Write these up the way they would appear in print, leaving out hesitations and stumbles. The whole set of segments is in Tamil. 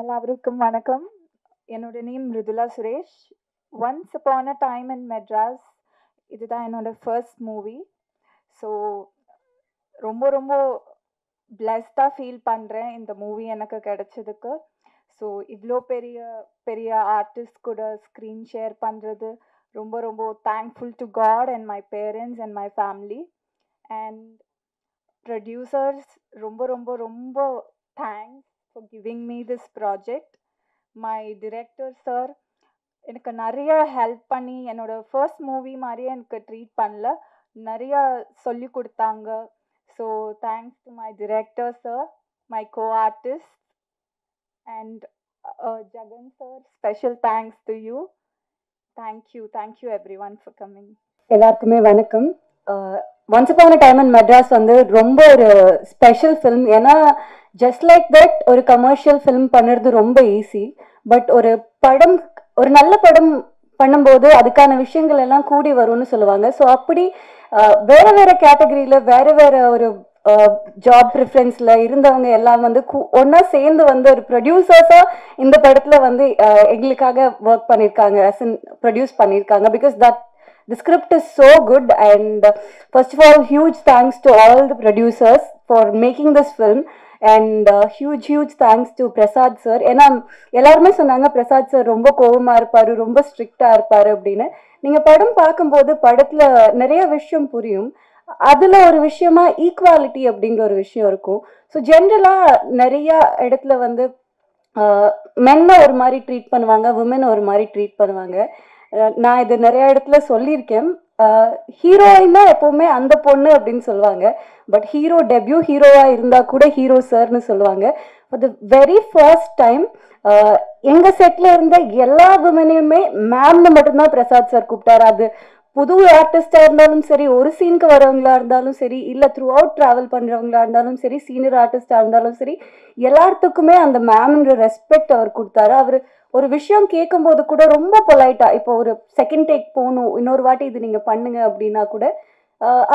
எல்லாருக்கும் வணக்கம். என்னோட name Mridula Suresh. Once upon a time in Madras இதுதான் என்னோட ஃபர்ஸ்ட் மூவி. ஸோ ரொம்ப ரொம்ப பிளெஸ்டாக ஃபீல் பண்ணுறேன் இந்த மூவி எனக்கு கிடைச்சதுக்கு. ஸோ இவ்வளோ பெரிய பெரிய ஆர்டிஸ்ட் கூட ஸ்க்ரீன் ஷேர் பண்ணுறது ரொம்ப ரொம்ப thankful to God and my parents and my family. And producers ரொம்ப ரொம்ப ரொம்ப thanks for giving me this project. My director sir எனக்கு நிறைய ஹெல்ப் பண்ணி என்னோட ஃபர்ஸ்ட் மூவி மாதிரியே எனக்கு ட்ரீட் பண்ணல, நிறைய சொல்லி கொடுத்தாங்க. So thanks to my director sir, my co artist and Jagan sir, special thanks to you. Thank you every one for coming. எல்லாருக்குமே வணக்கம். Once upon a time in Madras வந்து ரொம்ப ஒரு ஸ்பெஷல் ஃபிலிம். ஏன்னா ஜஸ்ட் லைக் தட் ஒரு கமர்ஷியல் ஃபிலிம் பண்ணுறது ரொம்ப ஈஸி. பட் ஒரு படம், ஒரு நல்ல படம் பண்ணும்போது அதுக்கான விஷயங்கள் எல்லாம் கூடி வரும்னு சொல்லுவாங்க. ஸோ அப்படி வேற வேற கேட்டகரியில் வேற வேற ஒரு ஜாப் ப்ரிஃபரன்ஸில் இருந்தவங்க எல்லாம் வந்து ஒன்றா சேர்ந்து வந்து ஒரு ப்ரொடியூசர்ஸாக இந்த படத்தில் வந்து எங்களுக்காக ஒர்க் பண்ணியிருக்காங்க, ப்ரொடியூஸ் பண்ணியிருக்காங்க. Because the script is so good, and first of all, huge thanks to all the producers for making this film, and huge thanks to Prasad sir. ஏன்னா எல்லாருமே சொன்னாங்க பிரசாத் சார் ரொம்ப கோவமா இருப்பாரு, ரொம்ப ஸ்ட்ரிக்டா இருப்பாரு அப்படின்னு. நீங்க படம் பார்க்கும்போது படத்துல நிறைய விஷயம் புரியும். அதுல ஒரு விஷயமா ஈக்குவாலிட்டி அப்படிங்கிற ஒரு விஷயம் இருக்கும். ஸோ ஜென்ரலா நிறைய இடத்துல வந்து மென்னை ஒரு மாதிரி ட்ரீட் பண்ணுவாங்க, விமனை ஒரு மாதிரி ட்ரீட் பண்ணுவாங்க. நான் இது நிறைய இடத்துல சொல்லியிருக்கேன். ஹீரோயின்னா எப்பவுமே அந்த பொண்ணு அப்படின்னு சொல்லுவாங்க. பட் ஹீரோ டெபியூ ஹீரோவா இருந்தா கூட ஹீரோ சார்னு சொல்லுவாங்க. For the very first time எங்க செட்ல இருந்த எல்லா விமனையுமே மேம்னு மட்டும்தான் பிரசாத் சார் கூப்பிட்டாரு. அது புது ஆர்டிஸ்டா இருந்தாலும் சரி, ஒரு சீனுக்கு வரவங்களா இருந்தாலும் சரி, இல்ல த்ரூ அவுட் டிராவல் பண்றவங்களா இருந்தாலும் சரி, சீனியர் ஆர்டிஸ்டா இருந்தாலும் சரி, எல்லாத்துக்குமே அந்த மேம்ன்ற ரெஸ்பெக்ட் அவர் கொடுத்தாரு. அவர் ஒரு விஷயம் கேட்கும்போது கூட ரொம்ப பொலைட்டா, இப்போ ஒரு செகண்ட் டேக் போகணும், இன்னொரு வாட்டி இது நீங்க பண்ணுங்க அப்படின்னா கூட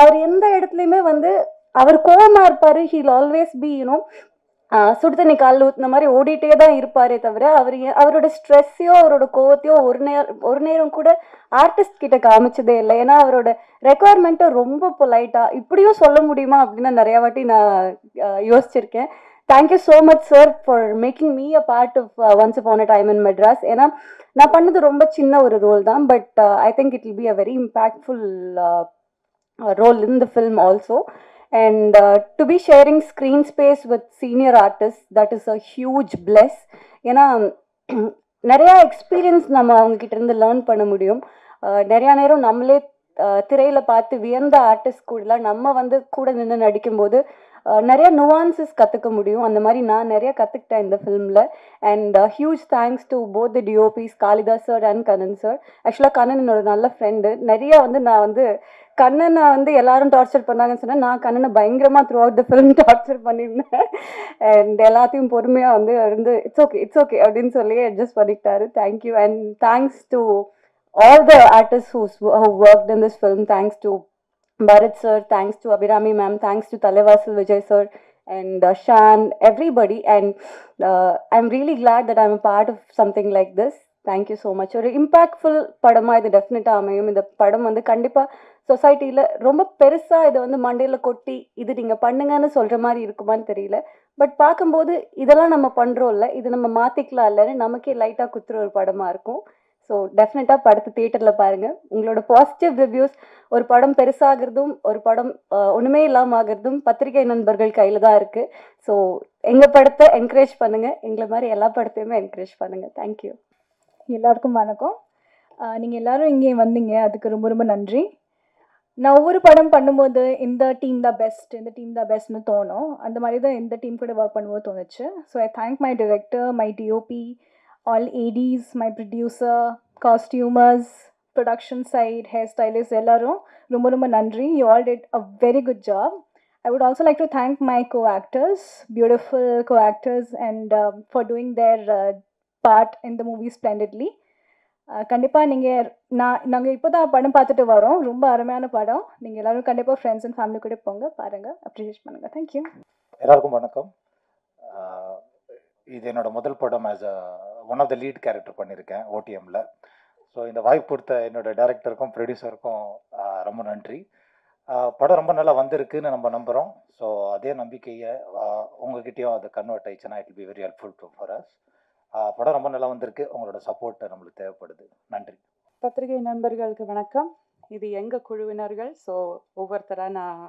அவர் எந்த இடத்துலையுமே வந்து அவர் கோவமா இருப்பாரு. ஹீல் ஆல்வேஸ் பி யூனோ சுடு தண்ணி காலில் ஊற்றின மாதிரி ஓடிட்டே தான் இருப்பாரே தவிர அவரோட ஸ்ட்ரெஸ்ஸையோ அவரோட கோவத்தையோ ஒரு நேரம் கூட ஆர்டிஸ்ட் கிட்ட காமிச்சதே இல்லை. ஏன்னா அவரோட ரெக்குவயர்மெண்ட்டை ரொம்ப பொலைட்டா இப்படியும் சொல்ல முடியுமா அப்படின்னு நிறைய வாட்டி நான் யோசிச்சிருக்கேன். Thank you so much sir for making me a part of once upon a time in Madras. ஏன்னா நான் பண்ணது ரொம்ப சின்ன ஒரு ரோல் தான், but I think it will be a very impactful role in the film also. And to be sharing screen space with senior artists, that is a huge bless. ஏன்னா நிறையா எக்ஸ்பீரியன்ஸ் நம்ம அவங்கக்கிட்ட இருந்து லேர்ன் பண்ண முடியும். நிறையா நேரம் நம்மளே திரையில் பார்த்து வியந்த ஆர்டிஸ்ட் கூடலாம் நம்ம வந்து கூட நின்று நடிக்கும்போது நிறைய நுவான்சஸ் கற்றுக்க முடியும். அந்த மாதிரி நான் நிறைய கற்றுக்கிட்டேன் இந்த ஃபிலிமில். And huge thanks to both the DOPs, Kalidas sir and Kannan sir. ஆக்சுவலாக கண்ணன் என்னோட நல்ல ஃப்ரெண்டு. நிறையா வந்து நான் வந்து கண்ணனை வந்து எல்லாரும் டார்ச்சர் பண்ணாங்கன்னு சொன்னால், நான் கண்ணனை பயங்கரமாக throughout the film torture பண்ணியிருந்தேன். அண்ட் எல்லாத்தையும் பொறுமையாக வந்து இருந்து இட்ஸ் ஓகே அப்படின்னு சொல்லி அட்ஜஸ்ட் பண்ணிக்கிட்டாரு. Thank you. And thanks to all the artists who worked in this film. Thanks to Bharat sir, thanks to Abhirami ma'am, thanks to Talevasu Vijay sir, and Shan, everybody. And I'm really glad that I'm a part of something like this. Thank you so much. ஒரு இம்பேக்ட்ஃபுல் படமாக இது டெஃபினட்டாக அமையும். இந்த படம் வந்து கண்டிப்பாக சொசைட்டியில் ரொம்ப பெருசாக இதை வந்து மண்டையில் கொட்டி இது நீங்கள் பண்ணுங்கன்னு சொல்கிற மாதிரி இருக்குமான்னு தெரியல. பட் பார்க்கும்போது இதெல்லாம் நம்ம பண்ணுறோம்ல, இது நம்ம மாற்றிக்கலாம் இல்லைன்னு நமக்கே லைட்டாக குத்துற ஒரு படமாக இருக்கும். ஸோ டெஃபினட்டாக படத்தை தியேட்டரில் பாருங்கள். உங்களோட பாசிட்டிவ் ரிவ்யூஸ், ஒரு படம் பெருசாகிறதும் ஒரு படம் ஒன்றுமே இல்லாமல் ஆகிறதும் பத்திரிகை நண்பர்கள் கையில் தான் இருக்குது. ஸோ எங்கள் படத்தை என்கரேஜ் பண்ணுங்கள், எங்களை மாதிரி எல்லா படத்தையுமே என்கரேஜ் பண்ணுங்கள். தேங்க்யூ. எல்லாருக்கும் வணக்கம். நீங்கள் எல்லோரும் இங்கே வந்தீங்க, அதுக்கு ரொம்ப ரொம்ப நன்றி. நான் ஒவ்வொரு படம் பண்ணும்போது இந்த டீம் தான் பெஸ்ட்னு தோணும். அந்த மாதிரி தான் இந்த டீம் கூட ஒர்க் பண்ணும்போது தோணுச்சு. So I thank my director, my DOP, all ADs, my producer, costumers, production side, hairstylist, ellarum ரொம்ப நன்றி. You all did a very good job. I would also like to thank my co-actors, beautiful co-actors, and for doing their part in the movie splendidly. கண்டிப்பாக நாங்கள் இப்போ தான் படம் பார்த்துட்டு வரோம். ரொம்ப அருமையான படம். நீங்கள் எல்லோரும் கண்டிப்பாக ஃப்ரெண்ட்ஸ் அண்ட் ஃபேமிலி கூட போங்க, பாருங்கள், அப்ரிஷியேட் பண்ணுங்கள். தேங்க்யூ. எல்லாருக்கும் வணக்கம். இது என்னோட முதல் படம் as one of the lead character பண்ணியிருக்கேன் ஓடிஎம்மில். ஸோ இந்த வாய்ப்பு கொடுத்த என்னோட டைரக்டருக்கும் ப்ரொடியூசருக்கும் ரொம்ப நன்றி. படம் ரொம்ப நல்லா வந்திருக்குன்னு நம்ம நம்புகிறோம். ஸோ அதே நம்பிக்கையை உங்ககிட்டயும் அது கன்வெர்ட் ஆயிடுச்சுன்னா it will be very helpful for us. படம் ரொம்ப நல்லா வந்திருக்கு. உங்களோட சப்போர்ட் நம்மளுக்கு தேவைப்படுது. நன்றி. பத்திரிகை நண்பர்களுக்கு வணக்கம். இது எங்கள் குழுவினர்கள். ஸோ ஒவ்வொருத்தராக நான்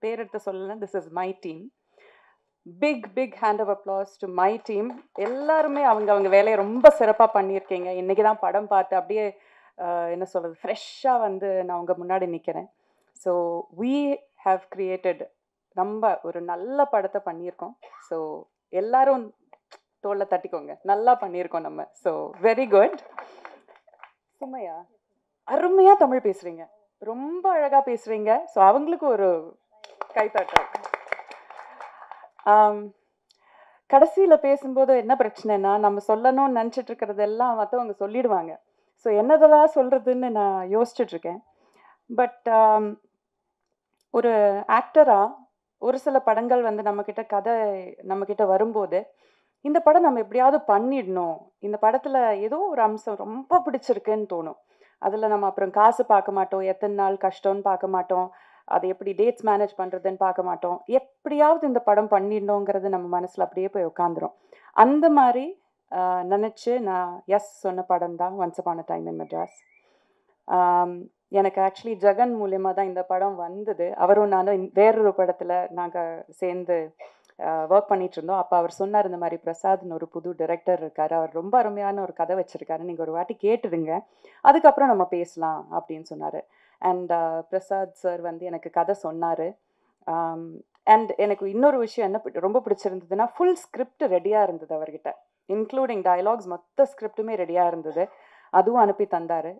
பேரெடுத்து சொல்லலாம். This is my team. Big hand of applause to my team. எல்லாருமே அவங்க வேலையை ரொம்ப சிறப்பாக பண்ணியிருக்கீங்க. இன்றைக்கி தான் படம் பார்த்து அப்படியே என்ன சொல்கிறது, ஃப்ரெஷ்ஷாக வந்து நான் உங்கள் முன்னாடி நிற்கிறேன். ஸோ we have created ரொம்ப ஒரு நல்ல படத்தை பண்ணியிருக்கோம். ஸோ எல்லாரும் தோல்ல தட்டிக்கோங்க, நல்லா பண்ணியிருக்கோம் நம்ம. So very good. சுமையா அருமையாக தமிழ் பேசுகிறீங்க, ரொம்ப அழகாக பேசுகிறீங்க. ஸோ அவங்களுக்கு ஒரு கைத்தாட்டம். கடைசியில் பேசும்போது என்ன பிரச்சனைனா, நம்ம சொல்லணும்னு நினச்சிட்டு இருக்கிறதெல்லாம் மற்றவங்க சொல்லிடுவாங்க. ஸோ என்னதெல்லாம் சொல்கிறதுன்னு நான் யோசிச்சுட்ருக்கேன். பட் ஒரு ஆக்டராக ஒரு சில படங்கள் வந்து நம்மக்கிட்ட கதை நம்மக்கிட்ட வரும்போது, இந்த படம் நம்ம எப்படியாவது பண்ணிடணும், இந்த படத்தில் ஏதோ ஒரு அம்சம் ரொம்ப பிடிச்சிருக்குன்னு தோணும். அதில் நம்ம அப்புறம் காசு பார்க்க மாட்டோம், எத்தனை நாள் கஷ்டம்னு பார்க்க மாட்டோம், அதை எப்படி டேட்ஸ் மேனேஜ் பண்ணுறதுன்னு பார்க்க மாட்டோம். எப்படியாவது இந்த படம் பண்ணிடணுங்கிறது நம்ம மனசில் அப்படியே போய் உட்காந்துரும். அந்த மாதிரி நினச்சி நான் எஸ் சொன்ன படம் தான் once upon a time in Madras. எனக்கு ஆக்சுவலி ஜெகன் மூலியமாக தான் இந்த படம் வந்தது. அவரும் நானும் வேறொரு படத்தில் நாங்கள் சேர்ந்து ஒர்க் பண்ணிட்டு இருந்தோம். அப்போ அவர் சொன்னார், இந்த மாதிரி பிரசாத்னு ஒரு புது டைரக்டர் இருக்கார், அவர் ரொம்ப அருமையான ஒரு கதை வச்சுருக்காரு, நீங்கள் ஒரு வாட்டி கேட்டுடுங்க, அதுக்கப்புறம் நம்ம பேசலாம் அப்படின்னு சொன்னார். அண்ட் பிரசாத் சார் வந்து எனக்கு கதை சொன்னார். அண்ட் எனக்கு இன்னொரு விஷயம் என்ன ரொம்ப பிடிச்சிருந்ததுன்னா, ஃபுல் ஸ்கிரிப்ட் ரெடியாக இருந்தது அவர்கிட்ட, இன்க்ளூடிங் டயலாக்ஸ், மொத்த ஸ்கிரிப்டுமே ரெடியாக இருந்தது. அதுவும் அனுப்பி தந்தார்.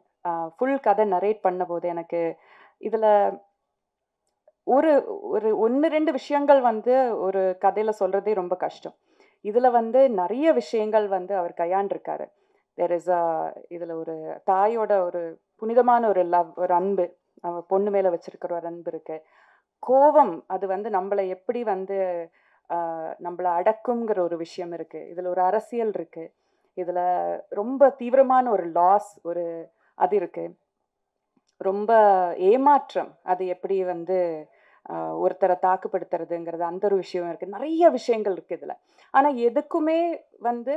ஃபுல் கதை நரேட் பண்ண போது எனக்கு இதில் ஒரு ஒரு 1-2 விஷயங்கள் வந்து ஒரு கதையில் சொல்கிறதே ரொம்ப கஷ்டம். இதில் வந்து நிறைய விஷயங்கள் வந்து அவர் கையாண்டிருக்காரு. தேர் இஸ் இதில் ஒரு தாயோட ஒரு புனிதமான ஒரு லவ், ஒரு அன்பு, அவன் பொண்ணு மேலே வச்சிருக்கிற ஒரு அன்பு இருக்குது. கோபம், அது வந்து நம்மளை எப்படி வந்து நம்மளை அடக்குங்கிற ஒரு விஷயம் இருக்குது. இதில் ஒரு அரசியல் இருக்குது. இதில் ரொம்ப தீவிரமான ஒரு லாஸ், ஒரு அது இருக்குது. ரொம்ப ஏமாற்றம், அது எப்படி வந்து ஒருத்தரை தாக்குப்படுத்துறதுங்கிறது, அந்த ஒரு விஷயம் இருக்குது. நிறைய விஷயங்கள் இருக்குது இதில். ஆனால் எதுக்குமே வந்து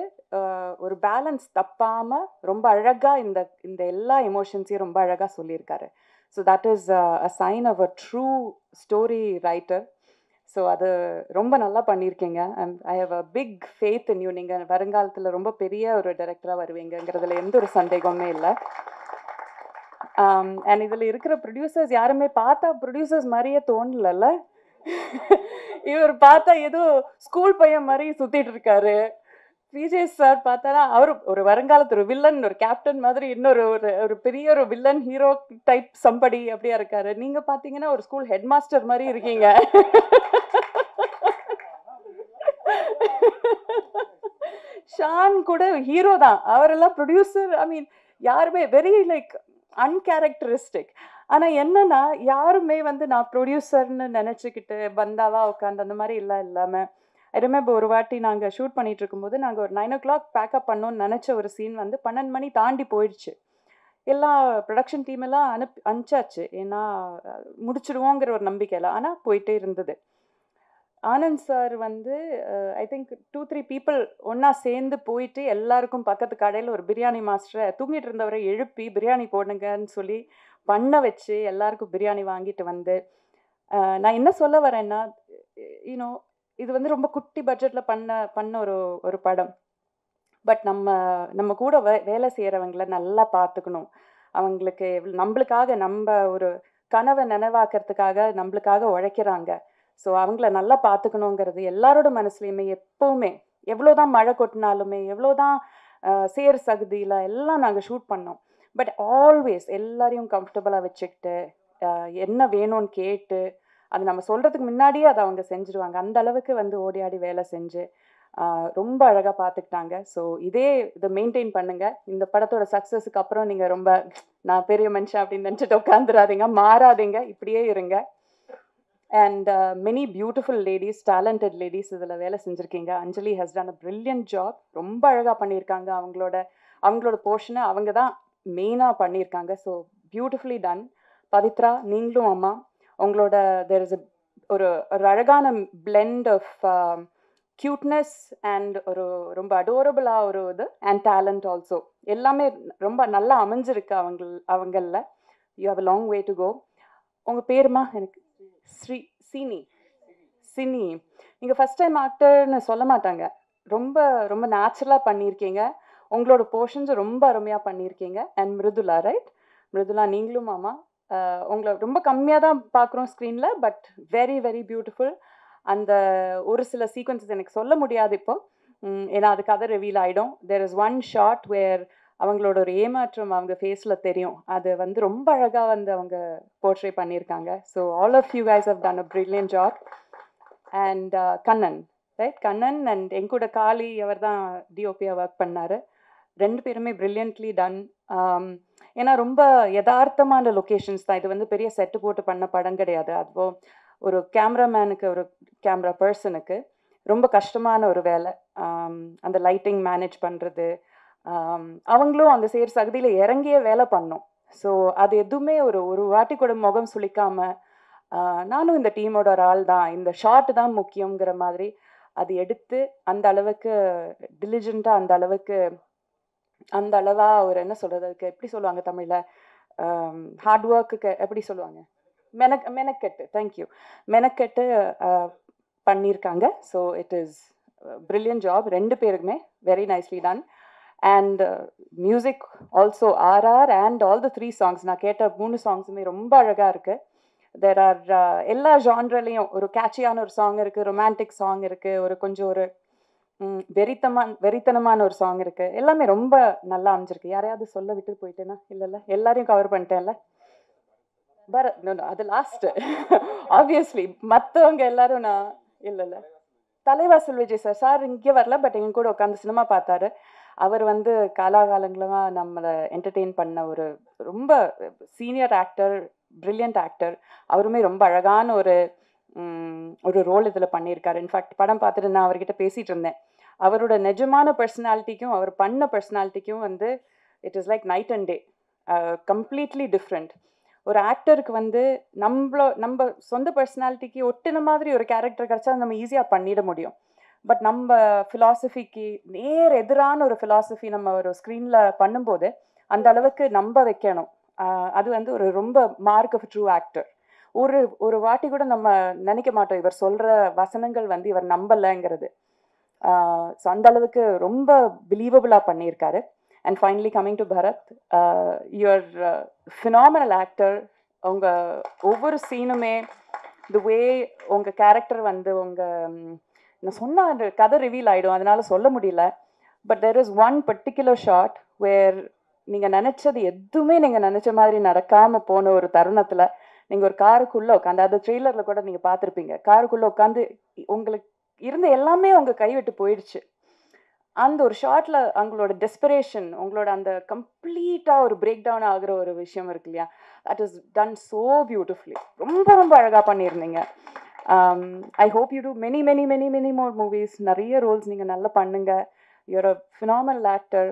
ஒரு பேலன்ஸ் தப்பாமல் ரொம்ப அழகாக இந்த இந்த எல்லா எமோஷன்ஸையும் ரொம்ப அழகாக சொல்லியிருக்காரு. So that is a sign of a true story writer. So அது ரொம்ப நல்லா பண்ணியிருக்கீங்க. I have a big faith in you. நீங்கள் வருங்காலத்தில் ரொம்ப பெரிய ஒரு டைரக்டராக வருவீங்கிறதுல எந்த ஒரு சந்தேகமே இல்லை. அண்ட் இதில் இருக்கிற ப்ரொடியூசர்ஸ் யாருமே பார்த்தா ப்ரொடியூசர்ஸ் மாதிரியே தோணலல்ல. இவர் பார்த்தா ஏதோ ஸ்கூல் பையன் மாதிரி சுற்றிட்டு இருக்காரு. விஜய் சார் பார்த்தாரா, அவர் ஒரு வருங்காலத்து ஒரு வில்லன், ஒரு கேப்டன் மாதிரி, இன்னொரு ஒரு பெரிய ஒரு வில்லன் ஹீரோ டைப் சம்படி அப்படியா இருக்காரு. நீங்கள் பார்த்தீங்கன்னா ஒரு ஸ்கூல் ஹெட் மாஸ்டர் மாதிரி இருக்கீங்க. ஷான் கூட ஹீரோ தான், அவரெல்லாம் ப்ரொடியூசர். ஐ மீன் யாருமே வெரி லைக் அன்கேரக்டரிஸ்டிக். ஆனால் என்னன்னா, யாருமே வந்து நான் ப்ரொடியூசர்னு நினச்சிக்கிட்டு பந்தாவா உட்காந்து அந்த மாதிரி இல்லாமல், ஐ ரிமெம்பர் ஒரு வாட்டி நாங்கள் ஷூட் பண்ணிட்டு இருக்கும்போது, நாங்கள் ஒரு 9 o'clock பேக்கப் பண்ணோன்னு நினச்ச ஒரு சீன் வந்து 12 மணி தாண்டி போயிடுச்சு. எல்லா ப்ரொடக்ஷன் டீம் எல்லாம் அனுப்பிச்சாச்சு, ஏன்னா முடிச்சிடுவோங்கிற ஒரு நம்பிக்கையில். ஆனால் போயிட்டே இருந்தது. ஆனந்த் சார் வந்து ஐ திங்க் 2-3 பீப்புள் ஒன்றா சேர்ந்து போயிட்டு எல்லாருக்கும் பக்கத்து கடையில் ஒரு பிரியாணி மாஸ்டரை தூங்கிட்டு இருந்தவரை எழுப்பி பிரியாணி போடுங்கன்னு சொல்லி பண்ண வச்சு எல்லாருக்கும் பிரியாணி வாங்கிட்டு வந்து, நான் என்ன சொல்ல வரேன்னா, யூனோ இது வந்து ரொம்ப குட்டி பட்ஜெட்டில் பண்ண ஒரு படம். பட் நம்ம கூட வேலை செய்கிறவங்கள நல்லா பார்த்துக்கணும். அவங்களுக்கு நம்மளுக்காக, நம்ம ஒரு கனவை நினைவாக்கிறதுக்காக நம்மளுக்காக உழைக்கிறாங்க. ஸோ அவங்கள நல்லா பார்த்துக்கணுங்கிறது எல்லாரோட மனசுலையுமே எப்போவுமே. எவ்வளோதான் மழை கொட்டினாலுமே, எவ்வளோதான் சேர் சகுதியில் எல்லாம் நாங்கள் ஷூட் பண்ணோம். பட் ஆல்வேஸ் எல்லாரையும் கம்ஃபர்டபுளாக வச்சுக்கிட்டு, என்ன வேணும்னு கேட்டு, அது நம்ம சொல்கிறதுக்கு முன்னாடியே அதை அவங்க செஞ்சுருவாங்க. அந்த அளவுக்கு வந்து ஓடி ஆடி வேலை செஞ்சு ரொம்ப அழகாக பார்த்துக்கிட்டாங்க. ஸோ இதை மெயின்டைன் பண்ணுங்கள். இந்த படத்தோட சக்ஸஸுக்கு அப்புறம் நீங்கள் ரொம்ப நான் பெரிய மனுஷன் அப்படின்னு நினச்சிட்டு உட்காந்துடாதீங்க, மாறாதீங்க, இப்படியே இருங்க. And many beautiful ladies, talented ladies இதில் வேலை செஞ்சுருக்கீங்க. Anjali has done a brilliant job. ரொம்ப அழகாக பண்ணியிருக்காங்க. அவங்களோட போர்ஷனை அவங்க தான் மெயினாக பண்ணியிருக்காங்க. So beautifully done. பவித்ரா, நீங்களும் அம்மா, உங்களோட தேர் இஸ் ஒரு அழகான பிளெண்ட் ஆஃப் க்யூட்னஸ் அண்ட் ஒரு ரொம்ப அடோரபிளாக ஒரு இது அண்ட் டேலண்ட் ஆல்சோ எல்லாமே ரொம்ப நல்லா அமைஞ்சிருக்கு அவங்களில். You have a long way to go. உங்கள் பேருமா? எனக்கு சினி. நீங்கள் ஃபஸ்ட் டைம் ஆக்டர்னு சொல்ல மாட்டாங்க. ரொம்ப ரொம்ப நேச்சுரலாக பண்ணியிருக்கீங்க. உங்களோட போர்ஷன்ஸ் ரொம்ப அருமையாக பண்ணியிருக்கீங்க. And Mridula, right? மிருதுலா, நீங்களும் மாமா உங்களை ரொம்ப கம்மியாக தான் பார்க்குறோம் ஸ்க்ரீனில், பட் வெரி வெரி பியூட்டிஃபுல். அந்த ஒரு சில சீக்வன்சஸ் எனக்கு சொல்ல முடியாது இப்போ, ஏன்னா அது கதை ரிவீல் ஆகிடும். தேர் இஸ் ஒன் ஷார்ட் வேர் அவங்களோட ஒரு ஏமாற்றம் அவங்க ஃபேஸில் தெரியும். அது வந்து ரொம்ப அழகாக வந்து அவங்க போர்ட்ரே பண்ணியிருக்காங்க. So all of you guys have done a brilliant job. And Kannan, right? Kannan and என் கூட காளி அவர் தான் டிஓபியாக ஒர்க் பண்ணார். ரெண்டு பேருமே பிரில்லியன்ட்லி டன். ஏன்னா ரொம்ப யதார்த்தமான லொக்கேஷன்ஸ் தான். இது வந்து பெரிய செட்டு போட்டு பண்ண படம் கிடையாது. அதுவும் ஒரு கேமராமேனுக்கு, ஒரு கேமரா பர்சனுக்கு ரொம்ப கஷ்டமான ஒரு வேலை. அந்த லைட்டிங் மேனேஜ் பண்ணுறது, அவங்களும் அந்த சேர் சகதியில் இறங்கியே வேலை பண்ணோம். ஸோ அது எதுவுமே ஒரு வாட்டி கூட முகம் சுளிக்காமல், நானும் இந்த டீமோட ஒரு ஆள் தான், இந்த ஷார்ட் தான் முக்கியங்கிற மாதிரி அது எடுத்து அந்த அளவுக்கு டிலிஜெண்ட்டாக, அந்த அளவா ஒரு என்ன சொல்கிறது, அதுக்கு எப்படி சொல்லுவாங்க தமிழில், ஹார்ட் ஒர்க்குக்கு எப்படி சொல்லுவாங்க, மெனக்கெட்டு, தேங்க்யூ, மெனக்கெட்டு பண்ணியிருக்காங்க. So it is brilliant job ரெண்டு பேருக்குமே. Very nicely ton. And music also RR and all the 3 songs, நான் கேட்ட 3 சாங்ஸுமே ரொம்ப அழகாக இருக்குது. தேர் ஆர் எல்லா ஜான்ரலையும் ஒரு கேட்சியான ஒரு சாங் இருக்குது, ரொமான்டிக் சாங் இருக்குது, ஒரு கொஞ்சம் ஒரு வெறித்தனமான ஒரு சாங் இருக்குது. எல்லாமே ரொம்ப நல்லா அமைஞ்சிருக்கு. யாரையாவது சொல்ல விட்டு போயிட்டேன்னா? இல்லைல்ல, எல்லாரையும் கவர் பண்ணிட்டேன்ல. அது லாஸ்ட்டு ஆப்வியஸ்லி. மற்றவங்க எல்லாரும் நான் இல்லைல்ல. தலைவாசல் விஜய் சார் இங்கே வரல, பட் எங்க கூட உட்காந்து சினிமா பார்த்தாரு. அவர் வந்து காலாகாலங்களாக நம்மளை என்டர்டெயின் பண்ண ஒரு ரொம்ப சீனியர் ஆக்டர், பிரில்லியன்ட் ஆக்டர். அவருமே ரொம்ப அழகான ஒரு ரோல் இதில் பண்ணியிருக்காரு. இன்ஃபேக்ட் படம் பார்த்துட்டு நான் அவர்கிட்ட பேசிகிட்டு இருந்தேன். அவரோட நிஜமான பர்சனாலிட்டிக்கும் அவர் பண்ண பர்சனாலிட்டிக்கும் வந்து it is like night and day, completely different. ஒரு ஆக்டருக்கு வந்து நம்ம சொந்த பர்சனாலிட்டிக்கு ஒட்டின மாதிரி ஒரு கேரக்டர் கிடச்சா நம்ம ஈஸியாக பண்ணிட முடியும். பட் நம்ம ஃபிலாசபிக்கு நேர் எதிரான ஒரு ஃபிலாசபி நம்ம ஒரு ஸ்க்ரீனில் பண்ணும்போது அந்த அளவுக்கு நம்ப வைக்கணும். அது வந்து ஒரு ரொம்ப மார்க் ஆஃப் ட்ரூ ஆக்டர். ஒரு வாட்டி கூட நம்ம நினைக்க மாட்டோம் இவர் சொல்கிற வசனங்கள் வந்து இவர் நம்பலைங்கிறது. ஸோ அந்த அளவுக்கு ரொம்ப பிலீவபிளாக பண்ணியிருக்காரு. And finally coming to Bharath, your phenomenal actor. உங்கள் ஒவ்வொரு சீனுமே தி வே உங்கள் கேரக்டர் வந்து நான் சொன்னால் அந்த கதை ரிவீல் ஆகிடும், அதனால சொல்ல முடியல. But there is one particular shot where நீங்கள் நினச்சது எதுவுமே நீங்கள் நினச்ச மாதிரி நடக்காமல் போன ஒரு தருணத்தில் நீங்கள் ஒரு காருக்குள்ளே உட்காந்து, அது ட்ரெய்லரில் கூட நீங்கள் பார்த்துருப்பீங்க, காருக்குள்ளே உட்காந்து உங்களுக்கு இருந்த எல்லாமே உங்கள் கைவிட்டு போயிடுச்சு. அந்த ஒரு ஷார்ட்டில் அவங்களோட டெஸ்பரேஷன், உங்களோட அந்த கம்ப்ளீட்டாக ஒரு பிரேக் டவுன் ஆகிற ஒரு விஷயம் இருக்கு இல்லையா, that is done so beautifully. ரொம்ப ரொம்ப அழகாக பண்ணியிருந்தீங்க. I hope you do many many many many more movies. நிறைய ரோல்ஸ் நீங்கள் நல்லா பண்ணுங்க. You are a phenomenal actor.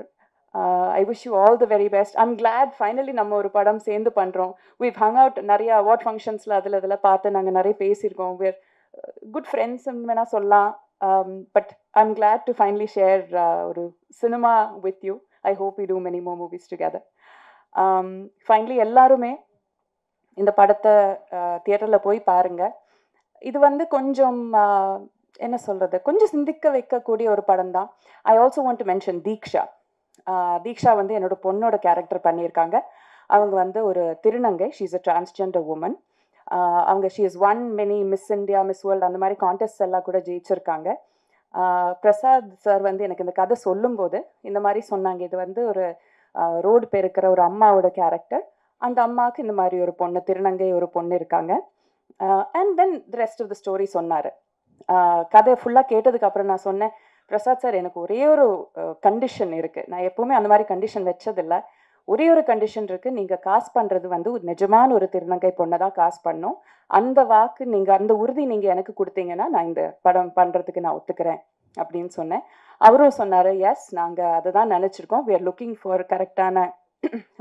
I wish you all the very best. I'm glad finally நம்ம ஒரு படம் சேர்ந்து பண்ணுறோம். வீவ் ஹங் அவுட் நிறைய அவார்ட் ஃபங்க்ஷன்ஸில் அதில் பார்த்து நாங்கள் நிறைய பேசியிருக்கோம். வேர் குட் ஃப்ரெண்ட்ஸ்ன்னு வேணால் சொல்லலாம். But I'm glad to finally share ஒரு cinema with you. I hope we do many more movies together. Finally எல்லாருமே இந்த படத்தை தியேட்டரில் போய் பாருங்க. இது வந்து கொஞ்சம் என்ன சொல்கிறது, கொஞ்சம் சிந்திக்க வைக்கக்கூடிய ஒரு படம் தான். I also want to mention Deeksha வந்து என்னோட பொண்ணோட கேரக்டர் பண்ணியிருக்காங்க. அவங்க வந்து ஒரு திருநங்கை. She is a transgender woman. அவங்க she is one many Miss India, Miss world அந்த மாதிரி கான்டெஸ்ட் எல்லாம் கூட ஜெயிச்சிருக்காங்க. பிரசாத் சார் வந்து எனக்கு இந்த கதை சொல்லும்போது இந்த மாதிரி சொன்னாங்க, இது வந்து ஒரு ரோடு பெருக்கிற ஒரு அம்மாவோட கேரக்டர். அந்த அம்மாவுக்கு இந்த மாதிரி ஒரு பொண்ணு, திருநங்கை ஒரு பொண்ணு இருக்காங்க. And then the rest of the story சொன்னார். கதை ஃபுல்லாக கேட்டதுக்கப்புறம் நான் சொன்னேன், பிரசாத் சார் எனக்கு ஒரே ஒரு கண்டிஷன் இருக்குது, நான் எப்போவுமே அந்த மாதிரி கண்டிஷன் வச்சதில்லை. ஒரே ஒரு கண்டிஷன் இருக்குது, நீங்கள் காசு பண்ணுறது வந்து ஒரு நிஜமான ஒரு திருநங்கை பொண்ணை தான் காசு பண்ணணும். அந்த வாக்கு நீங்கள், அந்த உறுதி நீங்கள் எனக்கு கொடுத்தீங்கன்னா நான் இந்த படம் பண்ணுறதுக்கு நான் ஒத்துக்கிறேன் அப்படின்னு சொன்னேன். அவரும் சொன்னார், எஸ் நாங்கள் அதை தான் நினச்சிருக்கோம், we are looking for கரெக்டான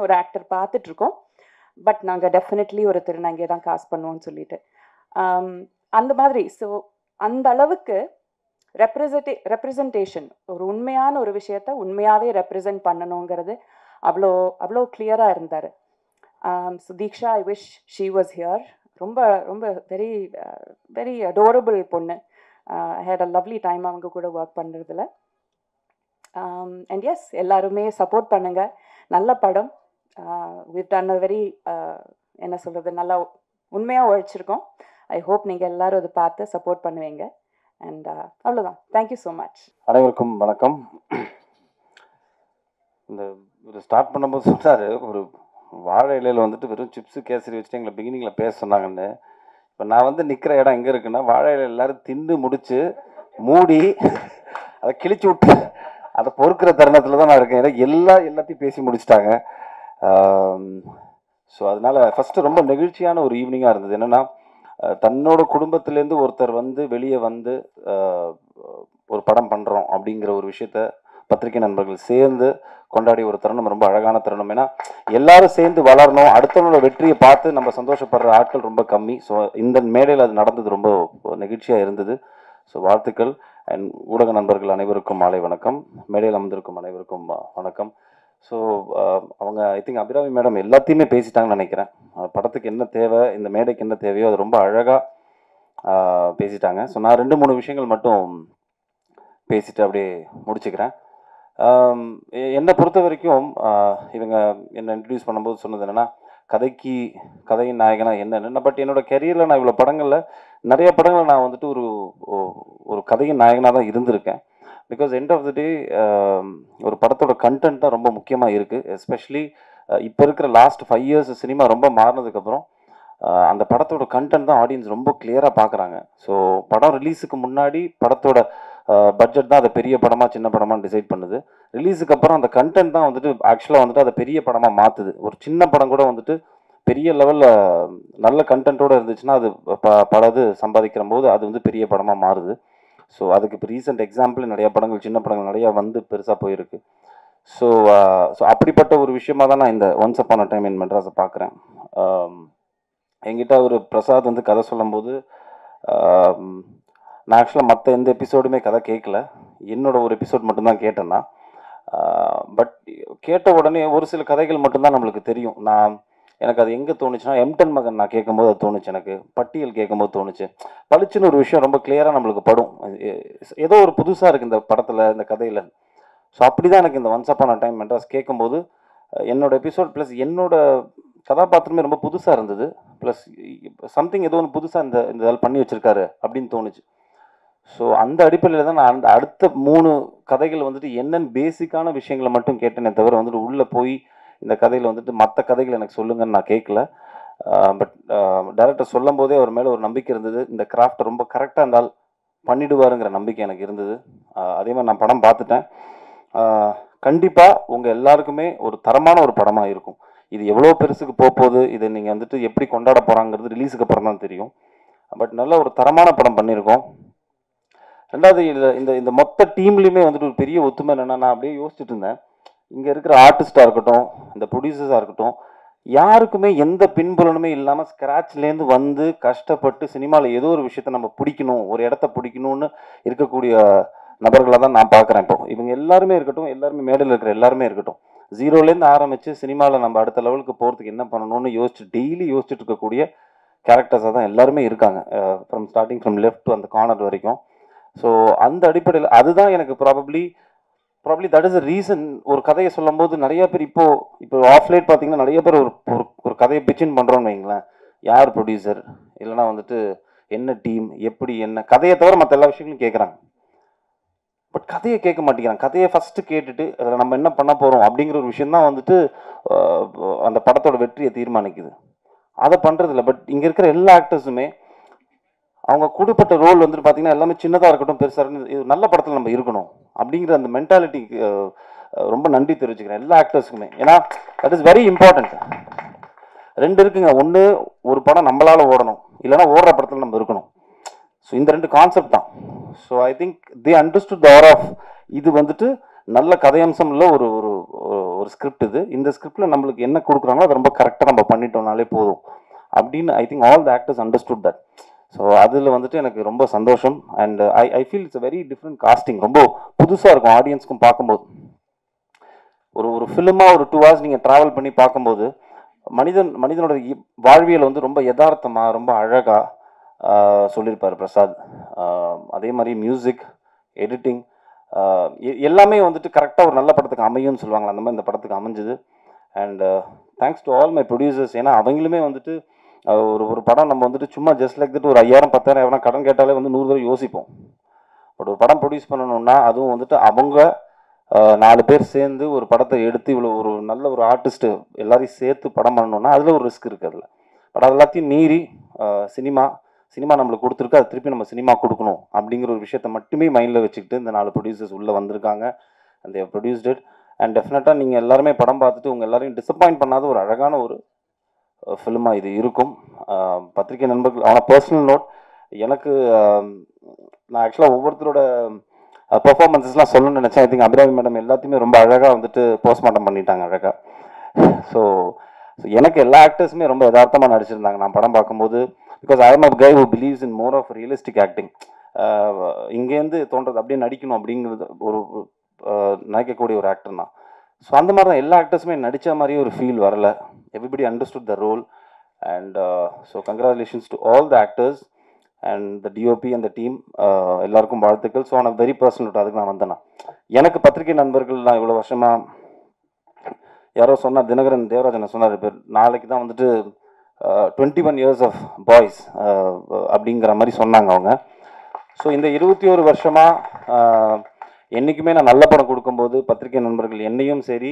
ஒரு ஆக்டர் பார்த்துட்ருக்கோம், பட் நாங்கள் டெஃபினெட்லி ஒரு திருநங்கையை தான் காசு பண்ணுவோம்னு சொல்லிட்டு. அந்த மாதிரி. ஸோ அந்த அளவுக்கு ரெப்ரசன்டேஷன், ஒரு உண்மையான ஒரு விஷயத்த உண்மையாகவே ரெப்ரசன்ட் பண்ணணுங்கிறது அவ்வளோ அவ்வளோ கிளியராக இருந்தார். So Diksha, I wish she was here. ரொம்ப ரொம்ப வெரி வெரி அடோரபிள் பொண்ணு. ஐ ஹேட் அ லவ்லி டைம் அவங்க கூட ஒர்க் பண்ணுறதுல. அண்ட் எஸ், எல்லாருமே சப்போர்ட் பண்ணுங்கள். நல்ல படம். we've done a very என்ன சொல்கிறது, நல்லா உண்மையாக உழைச்சிருக்கோம். ஐ ஹோப் நீங்கள் எல்லோரும் அதை பார்த்து சப்போர்ட் பண்ணுவீங்க. அண்ட் அவ்வளோதான். Thank you so much. அனைவருக்கும் வணக்கம். இந்த ஒரு ஸ்டார்ட் பண்ணும்போது சொன்னார், ஒரு வாழை இலையில் வந்துட்டு வெறும் சிப்ஸு கேசரி வச்சுட்டு எங்களை பிகினிங்கில் பேச சொன்னாங்கன்னு. இப்போ நான் வந்து நிற்கிற இடம் எங்கே இருக்குன்னா, வாழை இலையில் எல்லோரும் தின்னு முடித்து மூடி அதை கிழிச்சு விட்டு அதை பொறுக்கிற தருணத்தில் தான் நான் இருக்கேன். ஏன்னா எல்லாத்தையும் பேசி முடிச்சிட்டாங்க. ஸோ அதனால் ஃபஸ்ட்டு ரொம்ப நெகிழ்ச்சியான ஒரு ஈவினிங்காக இருந்தது. என்னென்னா, தன்னோட குடும்பத்திலேருந்து ஒருத்தர் வந்து வெளியே வந்து ஒரு படம் பண்ணுறோம் அப்படிங்கிற ஒரு விஷயத்த பத்திரிகை நண்பர்கள் சேர்ந்து கொண்டாடிய ஒரு தருணம் ரொம்ப அழகான தருணம். ஏன்னா எல்லாரும் சேர்ந்து வளரணும், அடுத்தவங்களோட வெற்றியை பார்த்து நம்ம சந்தோஷப்படுற ஆட்கள் ரொம்ப கம்மி. ஸோ இந்த மேடையில் அது நடந்தது ரொம்ப நெகிழ்ச்சியாக இருந்தது. ஸோ வாழ்த்துக்கள். அண்ட் ஊடக நண்பர்கள் அனைவருக்கும் மாலை வணக்கம். மேடையில் அமர்ந்திருக்கும் அனைவருக்கும் வணக்கம். ஸோ அவங்க ஐ திங்க் அபிராமி மேடம் எல்லாத்தையுமே பேசிட்டாங்கன்னு நினைக்கிறேன். படத்துக்கு என்ன தேவை, இந்த மேடைக்கு என்ன தேவையோ அது ரொம்ப அழகாக பேசிட்டாங்க. ஸோ நான் 2-3 விஷயங்கள் மட்டும் பேசிட்டு அப்படியே முடிச்சுக்கிறேன். என்னை பொறுத்த வரைக்கும் இவங்க என்னை இன்ட்ரடியூஸ் பண்ணும்போது சொன்னது என்னென்னா, கதையின் நாயகனா என்னென்ன. பட் என்னோடய கெரியரில் நான் இவ்வளோ படங்களில் நிறைய படங்கள் நான் வந்துட்டு ஒரு கதையின் நாயகனாக தான் இருந்திருக்கேன். பிகாஸ் எண்ட் ஆஃப் த டே ஒரு படத்தோட கண்டென்ட் தான் ரொம்ப முக்கியமாக இருக்குது. எஸ்பெஷலி இப்போ இருக்கிற லாஸ்ட் 5 years சினிமா ரொம்ப மாறினதுக்கப்புறம் அந்த படத்தோட கண்டென்ட் தான் ஆடியன்ஸ் ரொம்ப கிளியராக பார்க்குறாங்க. ஸோ படம் ரிலீஸுக்கு முன்னாடி படத்தோட பட்ஜெட் தான் அதை பெரிய படமாக சின்ன படமாக டிசைட் பண்ணுது. ரிலீஸுக்கு அப்புறம் அந்த கண்டென்ட் தான் வந்துட்டு ஆக்சுவலாக வந்துட்டு அதை பெரிய படமாக மாற்றுது. ஒரு சின்ன படம் கூட வந்துட்டு பெரிய லெவலில் நல்ல கண்டென்ட்டோடு இருந்துச்சுன்னா அது பலது சம்பாதிக்கிற போது அது வந்து பெரிய படமாக மாறுது. ஸோ அதுக்கு இப்போ ரீசெண்ட் எக்ஸாம்பிள் நிறையா படங்கள், சின்ன படங்கள் நிறையா வந்து பெருசாக போயிருக்கு. ஸோ அப்படிப்பட்ட ஒரு விஷயமாக தான் நான் இந்த once upon a time in மெட்ராஸை பார்க்குறேன். என்கிட்ட ஒரு பிரசாத் வந்து கதை சொல்லும்போது நான் ஆக்சுவலாக மற்ற எந்த எபிசோடுமே கதை கேட்கல, என்னோட ஒரு எபிசோட் மட்டும்தான் கேட்டேன்னா. பட் கேட்ட உடனே ஒரு சில கதைகள் மட்டும்தான் நம்மளுக்கு தெரியும். எனக்கு அது எங்கே தோணுச்சுன்னா, எம்டன் மகன் நான் கேட்கும்போது அது தோணுச்சு, எனக்கு பட்டியல் கேட்கும்போது தோணுச்சு. பளிச்சுன்னு ஒரு விஷயம் ரொம்ப கிளியராக நம்மளுக்கு படும். ஏதோ ஒரு புதுசாக இருக்குது இந்த படத்தில், இந்த கதையில். ஸோ அப்படி தான் எனக்கு இந்த once upon a time Madras கேட்கும்போது என்னோட எபிசோட் ப்ளஸ் என்னோட கதாபாத்திரமே ரொம்ப புதுசாக இருந்தது. ப்ளஸ் சம்திங் ஏதோ ஒன்று புதுசாக இந்த இதில் பண்ணி வச்சுருக்காரு அப்படின்னு தோணுச்சு. ஸோ அந்த அடிப்படையில் தான் நான் அடுத்த 3 கதைகள் வந்துட்டு என்னென்னு பேசிக்கான விஷயங்களை மட்டும் கேட்டேனே தவிர வந்துட்டு உள்ளே போய் இந்த கதையில் வந்துட்டு மற்ற கதைகள் எனக்கு சொல்லுங்கன்னு நான் கேட்கல. பட் டைரக்டர் சொல்லும் போதே அவர் மேலே ஒரு நம்பிக்கை இருந்தது. இந்த கிராஃப்ட் ரொம்ப கரெக்டாக இருந்தால் பண்ணிடுவாருங்கிற நம்பிக்கை எனக்கு இருந்தது. அதே மாதிரி நான் படம் பார்த்துட்டேன். கண்டிப்பாக உங்கள் எல்லாருக்குமே ஒரு தரமான ஒரு படமாக இருக்கும். இது எவ்வளோ பெருசுக்கு போகுது, இதை நீங்கள் வந்துட்டு எப்படி கொண்டாட போகிறாங்கிறது ரிலீஸுக்கு அப்புறம் தான் தெரியும். பட் நல்ல ஒரு தரமான படம் பண்ணியிருக்கோம். ரெண்டாவது, இந்த மொத்த டீம்லேயுமே வந்துட்டு ஒரு பெரிய ஒத்துமை என்னென்னா, நான் அப்படியே யோசிச்சுட்டு இருந்தேன், இங்கே இருக்கிற ஆர்டிஸ்டாக இருக்கட்டும், இந்த ப்ரொடியூசர்ஸாக இருக்கட்டும், யாருக்குமே எந்த பின்புலனுமே இல்லாமல் ஸ்க்ராட்ச்லேருந்து வந்து கஷ்டப்பட்டு சினிமாவில் ஏதோ ஒரு விஷயத்த நம்ம பிடிக்கணும், ஒரு இடத்த பிடிக்கணும்னு இருக்கக்கூடிய நபர்களாக தான் நான் பார்க்குறேன். இப்போ இவங்க எல்லாருமே இருக்கட்டும், எல்லாருமே மேடையில் இருக்கிற எல்லாருமே இருக்கட்டும், 0லேருந்து ஆரம்பித்து சினிமாவில் நம்ம அடுத்த லெவலுக்கு போகிறதுக்கு என்ன பண்ணணும்னு டெய்லி யோசிச்சுட்டு இருக்கக்கூடிய கேரக்டர்ஸாக தான் எல்லாருமே இருக்காங்க. ஃப்ரம் லெஃப்ட் டு அந்த கார்னர் வரைக்கும். ஸோ அந்த அடிப்படையில் அதுதான் எனக்கு probably that is a reason. ஒரு கதையை சொல்லும் போது நிறைய பேர் இப்போ ஆஃப்லைட் பார்த்தீங்கன்னா நிறைய பேர் ஒரு கதையை பிச்சின் பண்ணுறோன்னு வைங்களேன், யார் ப்ரொடியூசர், இல்லைனா வந்துட்டு என்ன டீம், எப்படி என்ன கதையை தவிர மற்ற எல்லா விஷயங்களும் கேட்குறாங்க. பட் கதையை கேட்க மாட்டேங்கிறாங்க. கதையை ஃபஸ்ட்டு கேட்டுட்டு அதில் நம்ம என்ன பண்ண போகிறோம் அப்படிங்கிற ஒரு விஷயந்தான் வந்துட்டு அந்த படத்தோட வெற்றியை தீர்மானிக்குது. அதை பண்ணுறதில்ல. பட் இங்கே இருக்கிற எல்லா ஆக்டர்ஸுமே அவங்க கொடுப்பட்ட ரோல் வந்துட்டு பார்த்தீங்கன்னா எல்லாமே சின்னதாக இருக்கட்டும் பெருசாக இருக்கட்டும், இது நல்ல படத்தில் நம்ம இருக்கணும் அப்படிங்கிற அந்த மென்டாலிட்டி ரொம்ப நன்றி தெரிவிச்சுக்கிறேன் எல்லா ஆக்டர்ஸுக்குமே. ஏன்னா தட் இஸ் வெரி இம்பார்ட்டண்ட். ரெண்டு இருக்குங்க. ஒன்று, ஒரு படம் நம்மளால ஓடணும், இல்லைன்னா ஓடுற படத்தில் நம்ம இருக்கணும். ஸோ இந்த ரெண்டு கான்செப்ட் தான். So I think they understood the art of இது வந்துட்டு நல்ல கதையம்சம் இல்லை, ஒரு ஒரு ஒரு ஸ்கிரிப்ட் இது. இந்த ஸ்கிரிப்டில் நம்மளுக்கு என்ன கொடுக்குறாங்களோ அதை ரொம்ப கரெக்டாக நம்ம பண்ணிட்டோம்னாலே போதும் அப்படின்னு I think all the actors understood that. So அதில் வந்துட்டு எனக்கு ரொம்ப சந்தோஷம். And I feel it's a very different casting. ரொம்ப புதுசாக இருக்கும் ஆடியன்ஸ்க்கும் பார்க்கும்போது. ஒரு ஃபிலிமாக ஒரு 2 hours நீங்கள் ட்ராவல் பண்ணி பார்க்கும்போது மனிதனோட வாழ்வியல் வந்து ரொம்ப யதார்த்தமாக ரொம்ப அழகாக சொல்லியிருப்பார் பிரசாத். அதே மாதிரி மியூசிக், எடிட்டிங் எல்லாமே வந்துட்டு கரெக்டாக ஒரு நல்ல படத்துக்கு அமையும்னு சொல்லுவாங்களா, அந்த மாதிரி இந்த படத்துக்கு அமைஞ்சுது. And thanks to all my producers. ஏன்னா அவங்களுமே வந்துட்டு ஒரு படம் நம்ம வந்துட்டு சும்மா ஜஸ்ட் லைக் தட் ஒரு 5000 10,000 எவனா கடன் கேட்டாலே வந்து 100 தடவை யோசிப்போம். பட் ஒரு படம் ப்ரொடியூஸ் பண்ணணும்னா அதுவும் வந்துட்டு அவங்க 4 பேர் சேர்ந்து ஒரு படத்தை எடுத்து இவ்வளோ ஒரு நல்ல ஒரு ஆர்டிஸ்ட்டு எல்லாரையும் சேர்த்து படம் பண்ணணும்னா அதில் ஒரு ரிஸ்க் இருக்குது அதில். பட் அது எல்லாத்தையும் மீறி சினிமா நம்மளுக்கு கொடுத்துருக்கு, அது திருப்பி நம்ம சினிமா கொடுக்கணும் அப்படிங்கிற ஒரு விஷயத்த மட்டுமே மைண்டில் வச்சுக்கிட்டு இந்த 4 ப்ரொடியூசர்ஸ் உள்ளே வந்திருக்காங்க. And they've produced it. And டெஃபினட்டாக நீங்கள் எல்லாருமே படம் பார்த்துட்டு உங்கள் எல்லாரையும் டிசப்பாயிண்ட் பண்ணாத ஒரு அழகான ஒரு ஃபிலிமாக இது இருக்கும். பத்திரிகை நண்பர்கள், ஆனால் பர்சனல் நோட், எனக்கு நான் ஆக்சுவலாக ஒவ்வொருத்தரோட பெர்ஃபார்மன்ஸஸ்லாம் சொல்லணும்னு நினச்சேன். ஐ திங்க் அபிராமி மேடம் எல்லாத்தையுமே ரொம்ப அழகாக வந்துட்டு போஸ்ட்மார்ட்டம் பண்ணிட்டாங்க அழகாக. ஸோ எனக்கு எல்லா ஆக்டர்ஸுமே ரொம்ப யதார்த்தமாக நடிச்சிருந்தாங்க நான் படம் பார்க்கும்போது. Because I am a guy who believes in more of realistic acting. இங்கேருந்து தோன்றது அப்படியே நடிக்கணும் அப்படிங்கிறது ஒரு நினைக்கக்கூடிய ஒரு ஆக்டர் தான். ஸோ அந்த மாதிரி தான் எல்லா ஆக்டர்ஸுமே நடித்த மாதிரியே ஒரு ஃபீல் வரல. Everybody understood the role. And so congratulations to all the actors and the DOP and the team. எல்லாருக்கும் வாழ்த்துக்கள். ஸோ நான் வெரி பர்சனல் அதுக்கு நான் வந்தேன்னா எனக்கு பத்திரிகை நண்பர்கள் நான் இவ்வளோ வருஷமாக யாரோ சொன்னால் தினகரன் தேவராஜன் சொன்னார், பேர் நாளைக்கு தான் வந்துட்டு 21 years ஆஃப் பாய்ஸ் அப்படிங்கிற மாதிரி சொன்னாங்க அவங்க. ஸோ இந்த 21 வருஷமாக என்றைக்குமே நான் நல்ல படம் கொடுக்கும்போது பத்திரிகை நண்பர்கள் என்னையும் சரி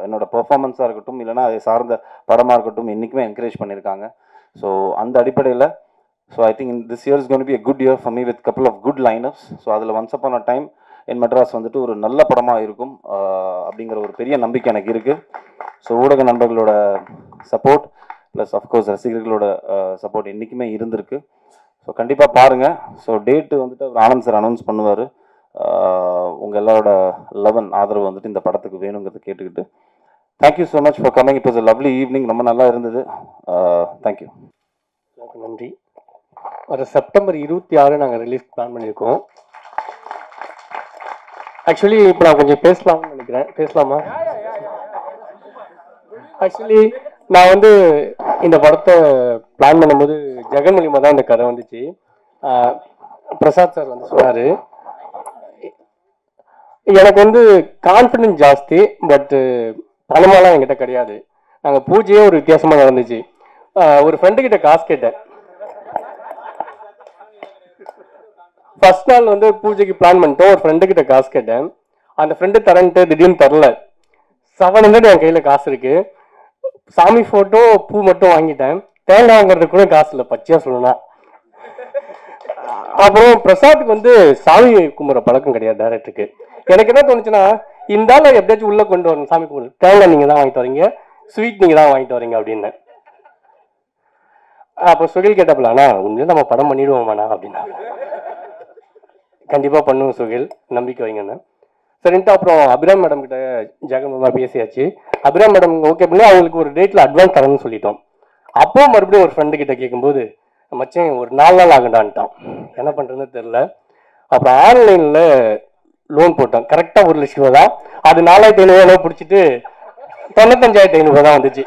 என்னோட பெர்ஃபார்மன்ஸாக இருக்கட்டும் இல்லைனா அதை சார்ந்த படமாக இருக்கட்டும் என்றைக்குமே என்கரேஜ் பண்ணியிருக்காங்க. ஸோ அந்த அடிப்படையில் so I think this year is gonna be a good year for me with couple of good lineups. So அதில் once upon a time in Madras வந்துட்டு ஒரு நல்ல படமாக இருக்கும் அப்படிங்கிற ஒரு பெரிய நம்பிக்கை எனக்கு இருக்குது. ஸோ ஊடக நண்பர்களோட சப்போர்ட் ப்ளஸ் அஃப்கோர்ஸ் ரசிகர்களோட சப்போர்ட் என்றைக்குமே இருந்திருக்கு. ஸோ கண்டிப்பாக பாருங்கள். ஸோ டேட்டு வந்துட்டு அவர் ஆனந்த் சார் அனௌன்ஸ் பண்ணுவார். உங்கள் எல்லாரோட ஆதரவு வந்துட்டு இந்த படத்துக்கு வேணுங்கிறத கேட்டுக்கிட்டு thank you so much for coming. It was a lovely evening. ரொம்ப நல்லா இருந்தது. தேங்க்யூ. நன்றி. வர செப்டம்பர் 26 நாங்கள் ரிலீஸ் பிளான் பண்ணியிருக்கோம். ஆக்சுவலி இப்போ நான் கொஞ்சம் பேசலாம்னு நினைக்கிறேன். பேசலாமா? ஆக்சுவலி நான் வந்து இந்த படத்தை பிளான் பண்ணும்போது ஜெகன் மூலியமாக தான் இந்த கதை வந்துச்சு. பிரசாத் சார் வந்து சொன்னார், எனக்கு வந்து கான்ஃபிடன்ஸ் ஜாஸ்தி, பட்டு பணமெல்லாம் என்கிட்ட கிடையாது. நாங்கள் பூஜையே ஒரு வித்தியாசமாக நடந்துச்சு. ஒரு ஃப்ரெண்டுக்கிட்ட காசு கேட்டேன். ஃபர்ஸ்ட் நாள் வந்து பூஜைக்கு பிளான் பண்ணிட்டோம். ஒரு ஃப்ரெண்டுக்கிட்ட காசு கேட்டேன். அந்த ஃப்ரெண்டு தரன்ட்டு திடீர்னு தரல. 700 என் கையில் காசு இருக்கு. சாமி ஃபோட்டோ பூ மட்டும் வாங்கிட்டேன். தேங்காய் வாங்குறதுக்கு கூட காசு இல்லை, பச்சையாக சொல்லணும்னா. அப்புறம் பிரசாத்துக்கு வந்து சாமி கும்பிட்ற பழக்கம் கிடையாது டேரக்டருக்கு. எனக்கு என்ன தோணுச்சுன்னா, இந்த ஆள் எப்படியாச்சும் உள்ளே கொண்டு வரணும். சாமி கும்பிடு, தேங்காய் நீங்கள் தான் வாங்கிட்டு வரீங்க, ஸ்வீட் நீங்கள் தான் வாங்கிட்டு வரீங்க அப்படின்னு. அப்போ சுகில் கேட்டப்பலாண்ணா உண்மையிலே நம்ம படம் பண்ணிடுவோமாண்ணா அப்படின்னா. கண்டிப்பாக பண்ணுவோம் சுகில், நம்பிக்கை வைங்கண்ணா சரின்ட்டு. அப்புறம் அபிராம் மேடம் கிட்ட ஜெகன்மா பேசியாச்சு. அபிராம் மேடம் ஓகே பண்ணி அவங்களுக்கு ஒரு டேட்டில் அட்வான்ஸ் தரணும்னு சொல்லிட்டோம். அப்போ மறுபடியும் ஒரு ஃப்ரெண்டு கிட்ட கேட்கும்போது மச்சேன் ஒரு 4 நாள் ஆகண்டான்ட்டான். என்ன பண்ணுறதுன்னு தெரில. அப்புறம் ஆன்லைனில் லோன் போட்டோம். கரெக்டாக 1 லட்சம் ரூபா தான். அது 4500 பிடிச்சிட்டு 95,500 தான் வந்துச்சு.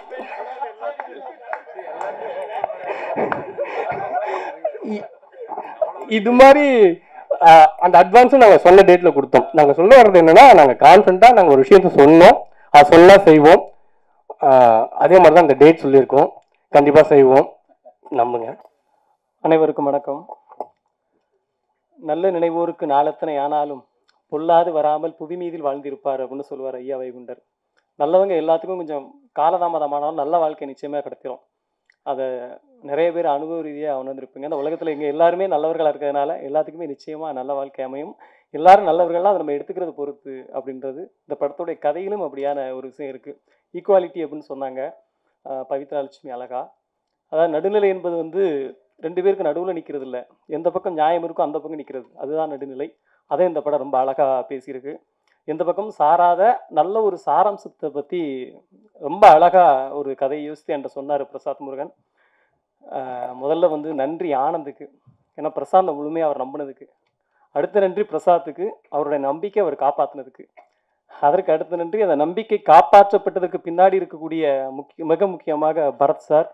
இது மாதிரி அந்த அட்வான்ஸும் நாங்கள் சொன்ன டேட்டில் கொடுத்தோம். நாங்கள் சொல்ல வர்றது என்னன்னா, நாங்கள் கான்ஃபிடண்ட்டாக நாங்கள் ஒரு விஷயத்த சொன்னோம், அது சொன்னா செய்வோம். அதே மாதிரி தான் அந்த டேட் சொல்லியிருக்கோம். கண்டிப்பாக செய்வோம், நம்புங்க. அனைவருக்கும் வணக்கம். நல்ல நினைவோருக்கு நாளத்தனை ஆனாலும் பொல்லாது வராமல் புவி மீதில் வாழ்ந்திருப்பார் அப்படின்னு சொல்லுவார் ஐயா வைகுண்டர். நல்லவங்க எல்லாத்துக்கும் கொஞ்சம் காலதாமதமானாலும் நல்ல வாழ்க்கை நிச்சயமாக கிடைத்திரும். அதை நிறைய பேர் அனுபவ ரீதியாக உணர்ந்திருப்பீங்க. அந்த உலகத்தில் இங்கே எல்லாருமே நல்லவர்களாக இருக்கிறதுனால எல்லாத்துக்குமே நிச்சயமாக நல்ல வாழ்க்கை அமையும். எல்லாரும் நல்லவர்கள்லாம் அதை நம்ம எடுத்துக்கிறத பொறுத்து அப்படின்றது இந்த படத்துடைய கதையிலும் அப்படியான ஒரு விஷயம் இருக்குது. ஈக்குவாலிட்டி அப்படின்னு சொன்னாங்க பவித்ரா லட்சுமி அழகா. அதாவது நடுநிலை என்பது வந்து 2 பேருக்கு நடுவில் நிற்கிறது இல்லை, எந்த பக்கம் நியாயம் இருக்கோ அந்த பக்கம் நிற்கிறது, அதுதான் நடுநிலை. அதை இந்த படம் ரொம்ப அழகாக பேசியிருக்கு. எந்த பக்கமும் சாராத நல்ல ஒரு சாராம்சத்தை பற்றி ரொம்ப அழகாக ஒரு கதையை யோசித்து என்கிட்ட சொன்னார் பிரசாத் முருகன். முதல்ல வந்து நன்றி ஆனந்துக்கு, ஏன்னா பிரசாந்தை முழுமையாக அவர் நம்பினதுக்கு. அடுத்த நன்றி பிரசாத்துக்கு, அவருடைய நம்பிக்கை அவர் காப்பாற்றினதுக்கு. அதற்கு அடுத்த நன்றி அந்த நம்பிக்கை காப்பாற்றப்பட்டதற்கு பின்னாடி இருக்கக்கூடிய மிக முக்கியமாக பரத் சார்.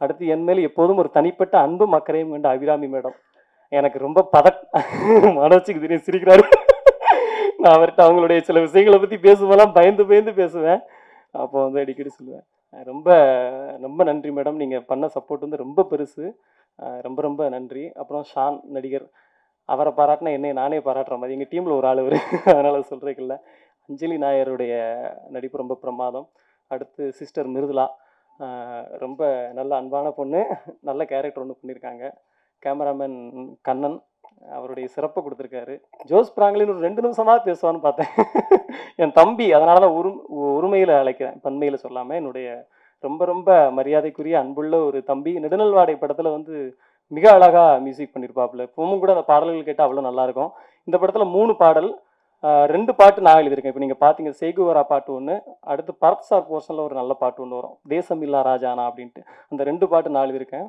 அடுத்து என் மேல் எப்போதும் ஒரு தனிப்பட்ட அன்பும் அக்கறையும் கொண்ட அபிராமி மேடம். எனக்கு ரொம்ப மனோச்சுக்கு தெரியும், சிரிக்கிறாரு. நான் அவர்கிட்ட அவங்களுடைய சில விஷயங்களை பற்றி பேசும்போதெல்லாம் பயந்து பேசுவேன். அப்போ வந்து அடிக்கடி சொல்லுவேன், ரொம்ப ரொம்ப நன்றி மேடம், நீங்கள் பண்ண சப்போர்ட் வந்து ரொம்ப பெருசு, ரொம்ப ரொம்ப நன்றி. அப்புறம் ஷான் நடிகர், அவரை பாராட்டினா என்னை நானே பாராட்டுற மாதிரி, எங்கள் டீமில் ஒரு ஆள் அவர், அதனால் சொல்கிறதுக்கு இல்லை. அஞ்சலி நாயருடைய நடிப்பு ரொம்ப பிரமாதம். அடுத்து சிஸ்டர் மிருதுலா, ரொம்ப நல்ல அன்பான பொண்ணு, நல்ல கேரக்டர் ஒன்று பண்ணியிருக்காங்க. கேமராமேன் கண்ணன் அவருடைய சிறப்பை கொடுத்துருக்காரு. ஜோஸ் பிராங்க்லின் ஒரு 2 நிமிஷமாக பேசுவான்னு பார்த்தேன். என் தம்பி, அதனால தான் உரிமையில் அழைக்கிறேன், பன்மையில் சொல்லாமல். என்னுடைய ரொம்ப ரொம்ப மரியாதைக்குரிய அன்புள்ள ஒரு தம்பி. நெடுநல்வாடை படத்தில் வந்து மிக அழகாக மியூசிக் பண்ணியிருப்பாப்புல. இப்பவும் கூட அந்த பாடல்கள் கேட்டால் அவ்வளோ நல்லாயிருக்கும். இந்த படத்தில் 3 பாடல், 2 பாட்டு நான் எழுதியிருக்கேன். இப்போ நீங்கள் பார்த்தீங்க சேகுவரா பாட்டு ஒன்று, அடுத்து பரத் சார் போர்ஷனில் ஒரு நல்ல பாட்டு ஒன்று வரும், தேசம் இல்லா ராஜானா அப்படின்ட்டு. அந்த 2 பாட்டு நான் எழுதியிருக்கேன்.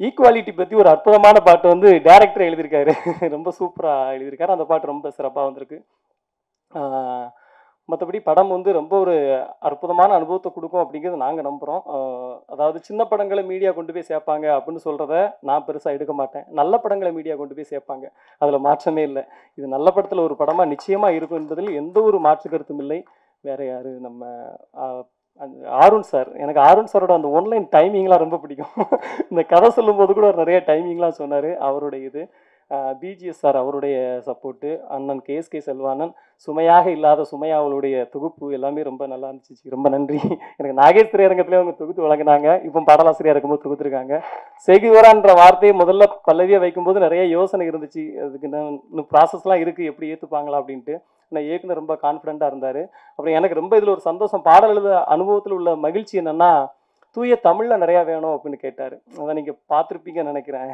ஈக்குவாலிட்டி பற்றி ஒரு அற்புதமான பாட்டு வந்து டைரக்டர் எழுதியிருக்காரு, ரொம்ப சூப்பராக எழுதியிருக்காரு. அந்த பாட்டு ரொம்ப சிறப்பாக வந்திருக்கு. மற்றபடி படம் வந்து ரொம்ப ஒரு அற்புதமான அனுபவத்தை கொடுக்கும் அப்படிங்கிறது நாங்கள் நம்புகிறோம். அதாவது சின்ன படங்களை மீடியா கொண்டு போய் சேர்ப்பாங்க அப்படின்னு சொல்கிறத நான் பெருசாக எடுக்க மாட்டேன். நல்ல படங்களை மீடியா கொண்டு போய் சேர்ப்பாங்க, அதில் மாற்றமே இல்லை. இது நல்ல படத்தில் ஒரு படமாக நிச்சயமாக இருக்கும் என்பதில் எந்த ஒரு மாற்று கருத்தும் இல்லை. வேறு யார், நம்ம ஆருண் சார். எனக்கு ஆருண் சாரோட அந்த ஒன்லைன் டைமிங்லாம் ரொம்ப பிடிக்கும். இந்த கதை சொல்லும்போது கூட நிறைய டைமிங்லாம் சொன்னார். அவருடைய இது பிஜிஎஸ் சார், அவருடைய சப்போர்ட்டு, அண்ணன் கேஎஸ்கே செல்வானன், சுமையாக இல்லாத சுமையாவளுடைய தொகுப்பு எல்லாமே ரொம்ப நல்லா இருந்துச்சு. ரொம்ப நன்றி. எனக்கு நாகேஷ் திரையரங்கத்திலே அவங்க தொகுத்து வழங்கினாங்க, இப்போ பாடலாசிரியர் இருக்கும்போது தொகுத்துருக்காங்க. சேகுவரான்ற வார்த்தையை முதல்ல பல்லவியை வைக்கும்போது நிறைய யோசனை இருந்துச்சு, அதுக்கு இன்னும் ப்ராசஸ்லாம் இருக்குது, எப்படி ஏற்றுப்பாங்களா அப்படின்ட்டு. ஆனால் இயக்குனர் ரொம்ப கான்ஃபிடென்ட்டாக இருந்தார். அப்புறம் எனக்கு ரொம்ப இதில் ஒரு சந்தோஷம், பாடல் எழுத அனுபவத்தில் உள்ள மகிழ்ச்சி என்னென்னா, தூய தமிழில் நிறையா வேணும் அப்படின்னு கேட்டார். அதை நீங்கள் பார்த்துருப்பீங்கன்னு நினைக்கிறேன்.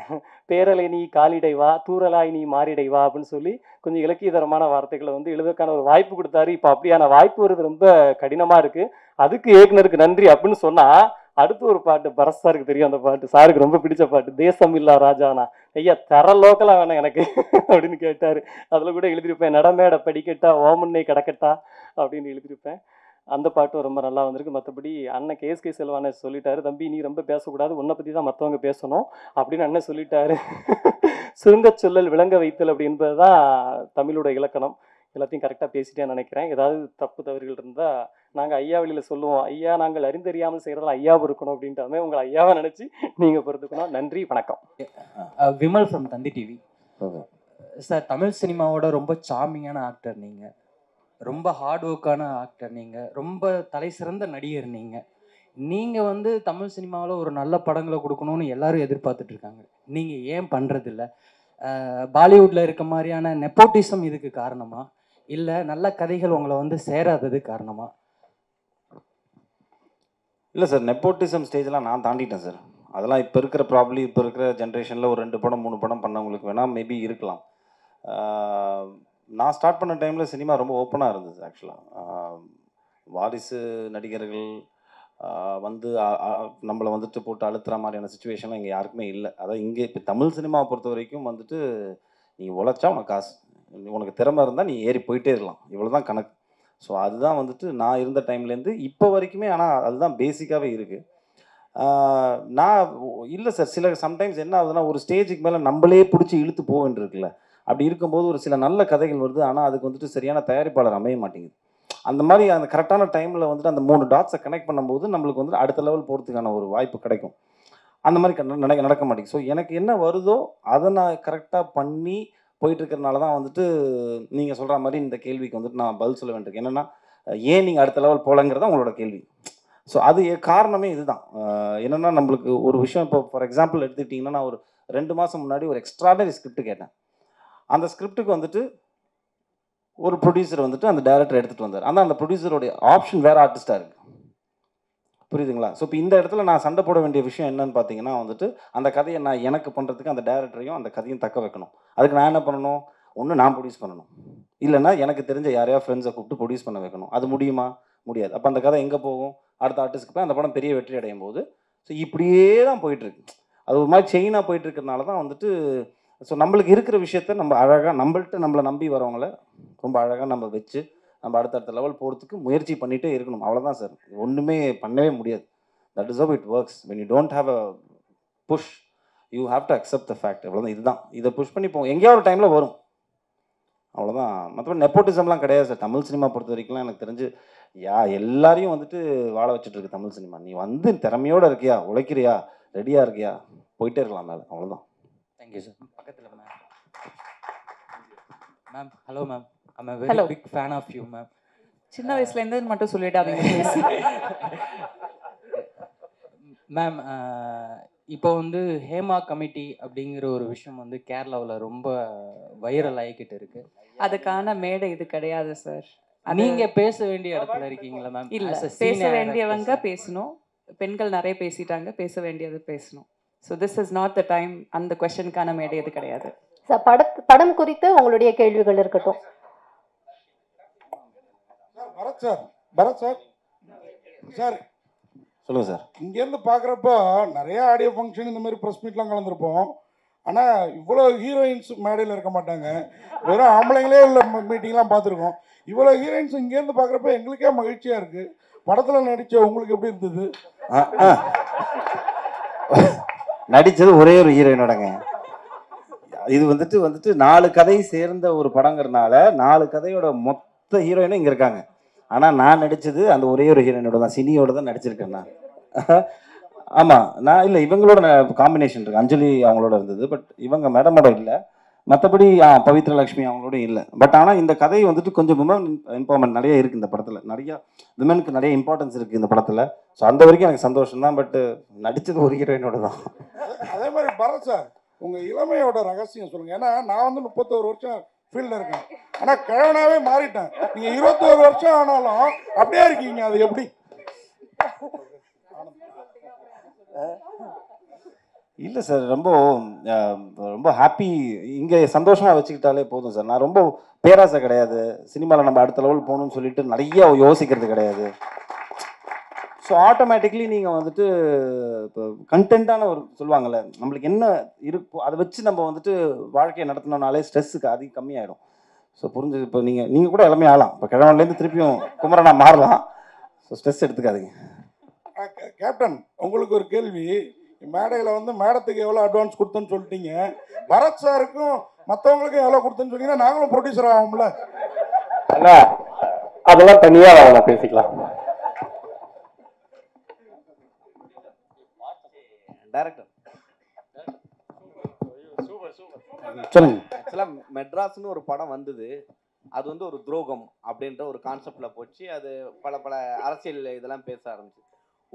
பேரலை நீ காலிடைவா, தூரலாய் நீ மாறிடைவா அப்படின்னு சொல்லி கொஞ்சம் இலக்கியதரமான வார்த்தைகளை வந்து எழுதுறதுக்கான ஒரு வாய்ப்பு கொடுத்தாரு. இப்போ அப்படியான வாய்ப்பு வருது ரொம்ப கடினமாக இருக்குது. அதுக்கு இயக்குனருக்கு நன்றி அப்படின்னு சொன்னால், அடுத்து ஒரு பாட்டு பரத் சாருக்கு தெரியும், அந்த பாட்டு சாருக்கு ரொம்ப பிடிச்ச பாட்டு, தேசம் இல்லா ராஜானா. ஐயா தர லோக்கலாக வேணாம் எனக்கு அப்படின்னு கேட்டார். அதில் கூட எழுதியிருப்பேன், நடமேட படிக்கட்டா ஓமன்னே கிடக்கட்டா அப்படின்னு எழுதியிருப்பேன். அந்த பாட்டும் ரொம்ப நல்லா வந்திருக்கு. மற்றபடி அண்ணன் கேஎஸ்கே செல்வானே சொல்லிட்டாரு, தம்பி நீ ரொம்ப பேசக்கூடாது, உன்னை பற்றி தான் மற்றவங்க பேசணும் அப்படின்னு அண்ணன் சொல்லிட்டாரு. சுருங்க சொல்லல் விளங்க வைத்தல் அப்படின்றது தான் தமிழோட இலக்கணம். எல்லாத்தையும் கரெக்டாக பேசிட்டேன்னு நினைக்கிறேன். ஏதாவது தப்பு தவறுகள் இருந்தால் நாங்கள் ஐயா வழியில் சொல்லுவோம், ஐயா நாங்கள் அறிந்தறியாமல் செய்கிறதால ஐயாவும் இருக்கணும் அப்படின்ட்டு உங்களை ஐயாவை நினச்சி நீங்கள் பொறுத்துக்கணும். நன்றி, வணக்கம். Vimal from Thanthi TV. Sir, Tamil சினிமாவோட ரொம்ப சார்மிங்கான ஆக்டர் நீங்கள், ரொம்ப ஹார்ட் ஒர்க்கான ஆக்டர் நீங்கள், ரொம்ப தலை சிறந்த நடிகர் நீங்கள். நீங்கள் வந்து தமிழ் சினிமாவில் ஒரு நல்ல படங்களை கொடுக்கணும்னு எல்லாரும் எதிர்பார்த்துட்டு இருக்காங்க, நீங்கள் ஏன் பண்ணுறதில்ல? பாலிவுட்டில் இருக்க மாதிரியான நெப்போட்டிசம் இதுக்கு காரணமா, இல்லை நல்ல கதைகள் உங்களை வந்து சேராதது காரணமா? இல்லை சார், நெப்போட்டிசம் ஸ்டேஜெலாம் நான் தாண்டிட்டேன் சார். அதெல்லாம் இப்போ இருக்கிற இப்போ இருக்கிற ஜென்ரேஷனில் ஒரு 2 படம் 3 படம் பண்ணவங்களுக்கு வேணால் மேபி இருக்கலாம். நான் ஸ்டார்ட் பண்ண டைமில் சினிமா ரொம்ப ஓப்பனாக இருந்தது. ஆக்சுவலாக வாரிசு நடிகர்கள் வந்து நம்மளை வந்துட்டு போட்டு அழுத்துற மாதிரியான சுச்சுவேஷன்லாம் இங்கே யாருக்குமே இல்லை. அதான் இங்கே இப்போ தமிழ் சினிமாவை பொறுத்த வரைக்கும் வந்துட்டு நீ உழைச்சா உனக்கு காசு, உனக்கு திறமை இருந்தால் நீ ஏறி போயிட்டே இருக்கலாம், இவ்வளோ தான் கணக்கு. ஸோ அதுதான் வந்துட்டு நான் இருந்த டைம்லேருந்து இப்போ வரைக்குமே. ஆனால் அதுதான் பேசிக்காகவே இருக்குது. நான் இல்லை சார், சம்டைம்ஸ் என்ன ஆகுதுன்னா, ஒரு ஸ்டேஜுக்கு மேலே நம்மளே பிடிச்சி இழுத்து போக வேண்டியிருக்குல்ல. அப்படி இருக்கும்போது ஒரு சில நல்ல கதைகள் வருது, ஆனால் அதுக்கு வந்துட்டு சரியான தயாரிப்பாளர் அமைய மாட்டேங்குது. அந்த மாதிரி அந்த கரெக்டான டைமில் வந்துட்டு அந்த 3 டாட்ஸை கனெக்ட் பண்ணும்போது நம்மளுக்கு வந்துட்டு அடுத்த லெவல் போகிறதுக்கான ஒரு வாய்ப்பு கிடைக்கும். அந்த மாதிரி நடக்க மாட்டேங்குது. ஸோ எனக்கு என்ன வருதோ அதை நான் கரெக்டாக பண்ணி போயிட்டுருக்கிறனால தான் வந்துட்டு நீங்கள் சொல்கிற மாதிரி இந்த கேள்விக்கு வந்துட்டு நான் பதில் சொல்ல வேண்டியிருக்கு. என்னென்னா, ஏன் நீங்கள் அடுத்த லெவல் போகலங்கிறதா உங்களோட கேள்வி. ஸோ அது காரணமே இதுதான். என்னென்னா, நம்மளுக்கு ஒரு விஷயம், இப்போ ஃபார் எக்ஸாம்பிள் எடுத்துக்கிட்டிங்கன்னா, நான் ஒரு 2 மாதம் முன்னாடி ஒரு எக்ஸ்ட்ராடனரி ஸ்கிரிப்ட் கேட்டேன். அந்த ஸ்கிரிப்டுக்கு வந்துட்டு ஒரு ப்ரொடியூசர் வந்துட்டு அந்த டேரக்டர் எடுத்துகிட்டு வந்தார். ஆனால் அந்த ப்ரொடியூசருடைய ஆப்ஷன் வேறு ஆர்டிஸ்ட்டாக இருக்குது. புரியுதுங்களா? ஸோ இப்போ இந்த இடத்துல நான் சண்டை போட வேண்டிய விஷயம் என்னன்னு பார்த்தீங்கன்னா வந்துட்டு, அந்த கதையை நான் எனக்கு பண்ணுறதுக்கு அந்த டேரக்டரையும் அந்த கதையும் தக்க வைக்கணும். அதுக்கு நான் என்ன பண்ணணும்? ஒன்று நான் ப்ரொடியூஸ் பண்ணணும், இல்லைன்னா எனக்கு தெரிஞ்ச யாரையா ஃப்ரெண்ட்ஸை கூப்பிட்டு ப்ரொடியூஸ் பண்ண வைக்கணும். அது முடியுமா? முடியாது. அப்போ அந்த கதை எங்கே போகும்? அடுத்த ஆர்டிஸ்ட்டுக்கு போய் அந்த படம் பெரிய வெற்றி அடையும் போது ஸோ இப்படியே தான் போயிட்டுருக்கு. அது ஒரு மாதிரி செயினாக போயிட்டு இருக்கிறதுனால தான் வந்துட்டு ஸோ நம்மளுக்கு இருக்கிற விஷயத்த நம்ம அழகாக நம்மளை நம்பி வரவங்கள ரொம்ப அழகாக நம்ம வச்சு நம்ம அடுத்தடுத்த லெவல் போகிறதுக்கு முயற்சி பண்ணிகிட்டே இருக்கணும். அவ்வளோதான் சார். ஒன்றுமே பண்ணவே முடியாது. That is how it works. when you don't have a push you have to accept the fact. அவ்வளோதான். இதுதான். இதை புஷ் பண்ணி போவோம், எங்கேயோ ஒரு டைமில் வரும். அவ்வளோதான். மற்றபடி நெப்போட்டிசம்லாம் கிடையாது சார். தமிழ் சினிமா பொறுத்த வரைக்கும்லாம் எனக்கு தெரிஞ்சு எல்லாரையும் வந்துட்டு வாழ வச்சுட்டு இருக்கு தமிழ் சினிமா. நீ வந்து திறமையோடு இருக்கியா, உழைக்கிறியா, ரெடியாக இருக்கியா, போயிட்டே இருக்கலாம் மேலே. அவ்வளோதான். Thank you sir. பக்கத்தில் ma'am. Hello ma'am. I'm a very big fan of you ma'am. சின்ன வயசுலேருந்து மட்டும் சொல்லிடாதீங்க மேம். இப்போ வந்து ஹேமா கமிட்டி அப்படிங்கிற ஒரு விஷயம் வந்து கேரளாவில் ரொம்ப வைரல் ஆகிக்கிட்டு இருக்கு. அதுக்கான மேடை இது கிடையாது சார். நீங்க பேச வேண்டிய இடத்துல இருக்கீங்களா மேம்? இல்ல, பேச வேண்டியவங்க பேசணும். பெண்கள் நிறைய பேசிட்டாங்க, பேச வேண்டியது பேசணும். So this is not the time. அந்த கொஸ்டினுக்கான மேடை இது கிடையாது சார். படம் குறித்து உங்களுடைய கேள்விகள் இருக்கட்டும். பரத் சார் சார் சொல்லுங்கள் சார். இங்கேருந்து பார்க்குறப்போ நிறைய ஆடியோ ஃபங்க்ஷன் இந்த மாதிரி ப்ரெஸ் மீட்லாம் கலந்துருப்போம். ஆனால் இவ்வளோ ஹீரோயின்ஸ் மேடையில் இருக்க மாட்டாங்க. வெறும் ஆம்பளைங்களே உள்ள மீட்டிங்லாம் பார்த்துருக்கோம். இவ்வளோ ஹீரோயின்ஸ் இங்கேருந்து பார்க்குறப்ப எங்களுக்கே மகிழ்ச்சியாக இருக்குது. படத்தில் நடித்த உங்களுக்கு எப்படி இருந்தது? நடித்தது ஒரே ஒரு ஹீரோயினோடங்க. இது வந்துட்டு 4 கதை சேர்ந்த ஒரு படங்கிறதுனால 4 கதையோட மொத்த ஹீரோயினும் இங்கே இருக்காங்க. ஆனால் நான் நடித்தது அந்த ஒரே ஒரு ஹீரோயினோட தான், சினியோட தான் நடிச்சிருக்கேன் நான். ஆமாம், நான் இல்லை, இவங்களோட காம்பினேஷன் இருக்குது. அஞ்சலி அவங்களோட இருந்தது, பட் இவங்க மேடமோட இல்லை. மற்றபடி பவித்ரா லக்ஷ்மி அவங்களோட இல்லை. பட் ஆனால் இந்த கதை வந்துட்டு கொஞ்சம் விமன் எம்பவர்மெண்ட் நிறைய இருக்குது இந்த படத்தில். நிறையா விமனுக்கு நிறைய இம்பார்ட்டன்ஸ் இருக்குது இந்த படத்தில். ஸோ அந்த வரைக்கும் எனக்கு சந்தோஷம் தான். பட் நடித்தது ஒரு ஹீரோயினோட தான். அதே மாதிரி பரத் சார், உங்கள் இளமையோட ரகசியம் சொல்லுங்கள். ஏன்னா நான் வந்து 31 வருஷம் ஃபீல்டில் இருக்கேன். ஆனால் கிழவனாவே மாறிட்டேன். நீங்கள் 21 வருஷம் ஆனாலும் அப்படியே இருக்கீங்க. அது எப்படி? இல்லை சார், ரொம்ப ஹாப்பி. இங்கே சந்தோஷமாக வச்சுக்கிட்டாலே போதும் சார். நான் ரொம்ப பேராசை கிடையாது. சினிமாவில் நம்ம அடுத்த லெவல் போகணும்னு சொல்லிட்டு நிறைய யோசிக்கிறது கிடையாது. ஸோ ஆட்டோமேட்டிக்லி நீங்கள் வந்துட்டு இப்போ கண்டென்ட்டான ஒரு சொல்லுவாங்கள்ல, நம்மளுக்கு என்ன இருக்கோ அதை வச்சு நம்ம வந்துட்டு வாழ்க்கையை நடத்தினோம்னாலே ஸ்ட்ரெஸ்ஸுக்கு அதிகம் கம்மியாயிடும். ஸோ புரிஞ்சது. இப்போ நீங்கள் கூட எல்லாமே ஆகலாம். இப்போ கிழவன்லேருந்து திருப்பியும் குமரனா மாறலாம். ஸோ ஸ்ட்ரெஸ் எடுத்துக்காதீங்க. கேப்டன், உங்களுக்கு ஒரு கேள்வி. மேடையில் வந்து மேடத்துக்கு எவ்வளோ அட்வான்ஸ் கொடுத்தோன்னு சொல்லிட்டீங்க. பரத் சாருக்கும் மற்றவங்களுக்கும் எவ்வளோ கொடுத்தோன்னு சொன்னீங்கன்னா நாங்களும் ப்ரொடியூசர் ஆகும்ல. அண்ணா அதெல்லாம் தனியாக வாங்க, பேசிக்கலாம். டைரக்டர் சொல்லுங்க. ஆக்சுவலாக மெட்ராஸ்னு ஒரு படம் வந்தது. அது வந்து ஒரு துரோகம் அப்படின்ற ஒரு கான்செப்டில் போச்சு. அது பல அரசியல் இதெல்லாம் பேச ஆரம்பிச்சு.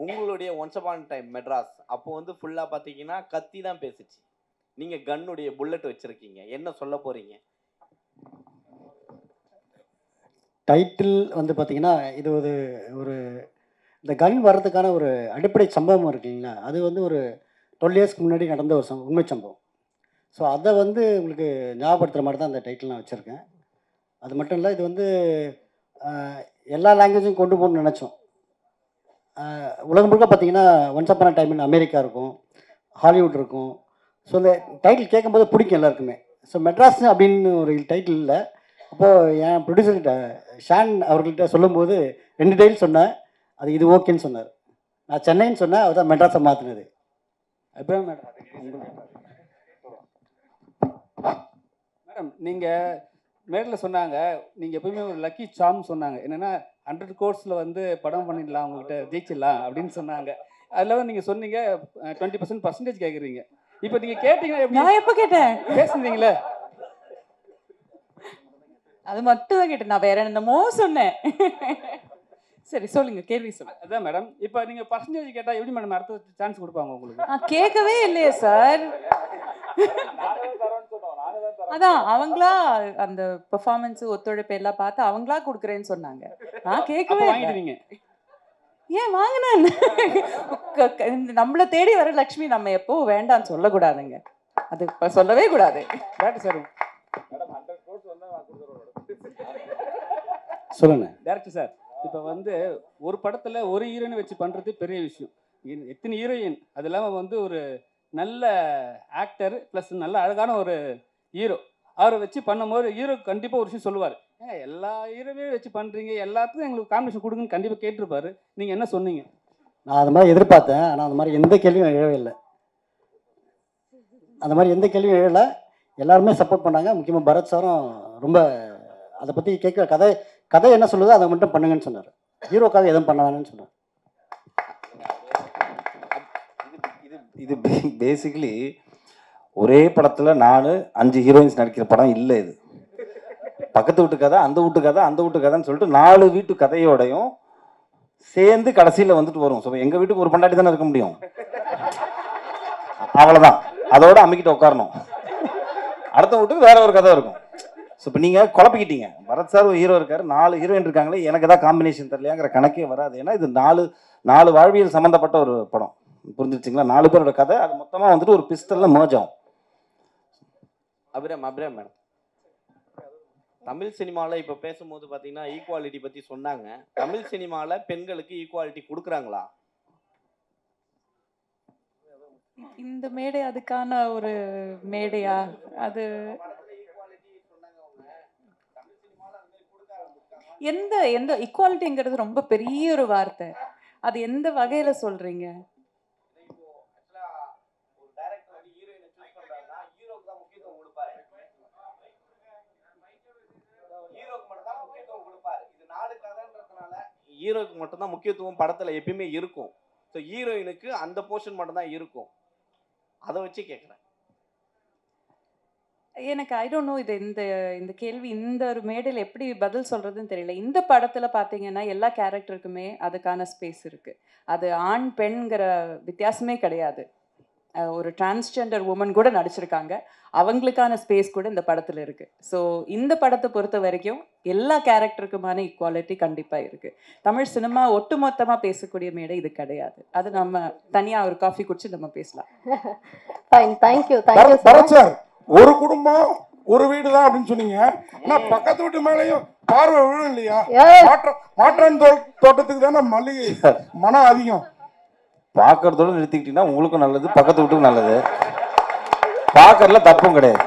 உங்களுடைய ஒன்ஸ் அப்பான் டைம் மெட்ராஸ் அப்போ வந்து ஃபுல்லாக பார்த்தீங்கன்னா கத்தி தான் பேசிச்சு. நீங்கள் கன்னுடைய புல்லட் வச்சுருக்கீங்க. என்ன சொல்ல போகிறீங்க? டைட்டில் வந்து பார்த்தீங்கன்னா இது ஒரு இந்த கன் வர்றதுக்கான ஒரு அடிப்படை சம்பவம் இருக்கு இல்லைங்களா? அது வந்து ஒரு 12 இயர்ஸ்க்கு முன்னாடி நடந்த ஒரு உண்மை சம்பவம். ஸோ அதை வந்து உங்களுக்கு ஞாபகப்படுத்துகிற மாதிரி தான் அந்த டைட்டில் நான் வச்சுருக்கேன். அது மட்டும் இல்லை, இது வந்து எல்லா லாங்குவேஜும் கொண்டு போகணும்னு நினச்சோம். உலகம் முழுக்க பார்த்தீங்கன்னா once upon time in America இருக்கும், ஹாலிவுட் இருக்கும். ஸோ இந்த டைட்டில் கேட்கும்போது பிடிக்கும் எல்லாருக்குமே. ஸோ மெட்ராஸ் அப்படின்னு ஒரு டைட்டில் இல்லை. அப்போது என் ப்ரொடியூசர்கிட்ட ஷான் அவர்கள்ட்ட சொல்லும்போது 2 டைட்டில் சொன்னேன். அது இது ஓகேன்னு சொன்னார். நான் சென்னைன்னு சொன்னேன், அவர் தான் மெட்ராஸை மாற்றினது. அப்புறம் மேடம் நீங்கள் மேடையில் சொன்னாங்க, நீங்கள் எப்பவுமே ஒரு லக்கி சாம் சொன்னாங்க. என்னென்னா 100 கோர்ஸில் வந்து படம் பண்ணிடலாம், உங்கள்கிட்ட ஜெயிச்சிடலாம் அப்படின்னு சொன்னாங்க. அதில் நீங்கள் சொன்னீங்க 20% கேட்குறீங்க. இப்போ நீங்கள் கேட்டீங்கன்னா நான் எப்போ கேட்டேன்? பேசுனீங்களே, அது மட்டும் தான் கேட்டேன். நான் வேற என்னமோ சொன்னேன். சரி சொல்லுங்க, கேள்வி சொல்லுங்க. அதான் மேடம், இப்போ நீங்கள் பர்சன்டேஜ் கேட்டால் எப்படி மேடம் அடுத்த சான்ஸ் கொடுப்பாங்க உங்களுக்கு? நான் கேட்கவே இல்லையே சார். அதான் அவங்களா அந்த பெர்ஃபார்மன்ஸ் ஒத்துழைப்பு எல்லாம் பார்த்து அவங்களா கொடுக்குறேன்னு சொன்னாங்க. நான் கேட்கவே இல்லை. வாங்கிடுவீங்க? ஏன் வாங்கினேன்? நம்மளை தேடி வர லக்ஷ்மி நம்ம எப்போ வேண்டாம்னு சொல்லக்கூடாதுங்க. அது இப்ப சொல்லவே கூடாது. டேரக்டர் சார் சொல்லுங்க. டேரக்டர் சார், இப்போ வந்து ஒரு படத்தில் ஒரு ஹீரோயின் வச்சு பண்ணுறது பெரிய விஷயம். எத்தனை ஹீரோயின், அது இல்லாமல் வந்து ஒரு நல்ல ஆக்டர் ப்ளஸ் நல்ல அழகான ஒரு ஹீரோ, அவரை வச்சு பண்ணும்போது ஹீரோ கண்டிப்பாக ஒரு விஷயம் சொல்லுவார், எல்லா ஹீரோவையும் வச்சு பண்ணுறீங்க, எல்லாத்துக்கும் எங்களுக்கு காம்பினேஷன் கொடுங்கன்னு கண்டிப்பாக கேட்டிருப்பாரு. நீங்கள் என்ன சொன்னீங்க? நான் அது மாதிரி எதிர்பார்த்தேன், ஆனால் அந்த மாதிரி எந்த கேள்வியும் எழவே இல்லை. அந்த மாதிரி எந்த கேள்வியும் எழலை. எல்லாருமே சப்போர்ட் பண்ணாங்க. முக்கியமாக பரத் சாரும் ரொம்ப அதை பற்றி கேட்க கதை என்ன சொல்லுதோ அதை மட்டும் பண்ணுங்கன்னு சொன்னார். ஹீரோக்காக எதுவும் பண்ண வேணும்னு சொன்னார். இது பேசிக்கலி ஒரே படத்தில் 4-5 ஹீரோயின்ஸ் நடிக்கிற படம் இல்லை. இது பக்கத்து வீட்டு கதை, அந்த வீட்டு கதை, அந்த வீட்டு கதைன்னு சொல்லிட்டு 4 வீட்டு கதையோடையும் சேர்ந்து கடைசியில் வந்துட்டு வரும். ஸோ எங்கள் வீட்டுக்கு ஒரு பண்டாட்டி தானே இருக்க முடியும், அவ்வளோதான். அதோட அம்மிக்கிட்ட உட்காரணும். அடுத்த வீட்டுக்கு வேற ஒரு கதை இருக்கும். ஸோ இப்போ நீங்கள் குழப்பிக்கிட்டீங்க. பரத் சார் ஒரு ஹீரோ இருக்காரு, 4 ஹீரோயின் இருக்காங்களே, எனக்கு தான் காம்பினேஷன் தெரியலையாங்கிற கணக்கே வராது. ஏன்னா இது 4 வாழ்வியல் சம்மந்தப்பட்ட ஒரு படம். புரிஞ்சிருச்சிங்களா? 4 பேரோட கதை அது மொத்தமாக வந்துட்டு ஒரு பிஸ்டலில் மேர்ஜ் ஆகும். அபிராம் மேடம், தமிழ் சினிமாவில் இப்போ பேசும்போது பார்த்தீங்கன்னா ஈக்குவாலிட்டி பற்றி சொன்னாங்க. தமிழ் சினிமாவில் பெண்களுக்கு ஈக்குவாலிட்டி கொடுக்குறாங்களா? இந்த மேடை அதுக்கான ஒரு மேடையா? அது எந்த எந்த ஈக்குவாலிட்டிங்கிறது ரொம்ப பெரிய ஒரு வார்த்தை. அது எந்த வகையில சொல்றீங்க? ஹீரோக்கு மட்டும்தான் முக்கியத்துவம் படத்துல எப்பயுமே இருக்கும். ஸோ ஹீரோயினுக்கு அந்த போர்ஷன் மட்டும் தான் இருக்கும். அதை வச்சு கேட்குறேன். எனக்கு ஐ டோன்ட் நோ, இது இந்த இந்த கேள்வி இந்த ஒரு மேடையில் எப்படி பதில் சொல்கிறதுன்னு தெரியல. இந்த படத்தில் பார்த்தீங்கன்னா எல்லா கேரக்டருக்குமே அதுக்கான ஸ்பேஸ் இருக்குது. அது ஆண் பெண்கிற வித்தியாசமே கிடையாது. ஒரு டிரான்ஸ்ஜெண்டர் உமன் கூட நடிச்சிருக்காங்க, அவங்களுக்கான ஸ்பேஸ் கூட இந்த படத்தில் இருக்குது. ஸோ இந்த படத்தை பொறுத்த வரைக்கும் எல்லா கேரக்டருக்குமான ஈக்குவாலிட்டி கண்டிப்பாக இருக்குது. தமிழ் சினிமா ஒட்டுமொத்தமாக பேசக்கூடிய மேடை இது கிடையாது. அது நம்ம தனியாக ஒரு காஃபி குடிச்சு நம்ம பேசலாம். சார், ஒரு குடும்பம் ஒரு வீடு தான் அப்படின்னு சொன்னீங்க. ஆனால் பக்கத்து வீட்டு மேலேயும் பார்வை விழும் இல்லையா? மாற்றான் தோட்டத்துக்கு தானே மல்லிகை மனம் அதிகம். பார்க்கறதோட நிறுத்திக்கிட்டீங்கன்னா உங்களுக்கும் நல்லது, பக்கத்து வீட்டுக்கும் நல்லது. பார்க்கறதுல தப்பும் கிடையாது.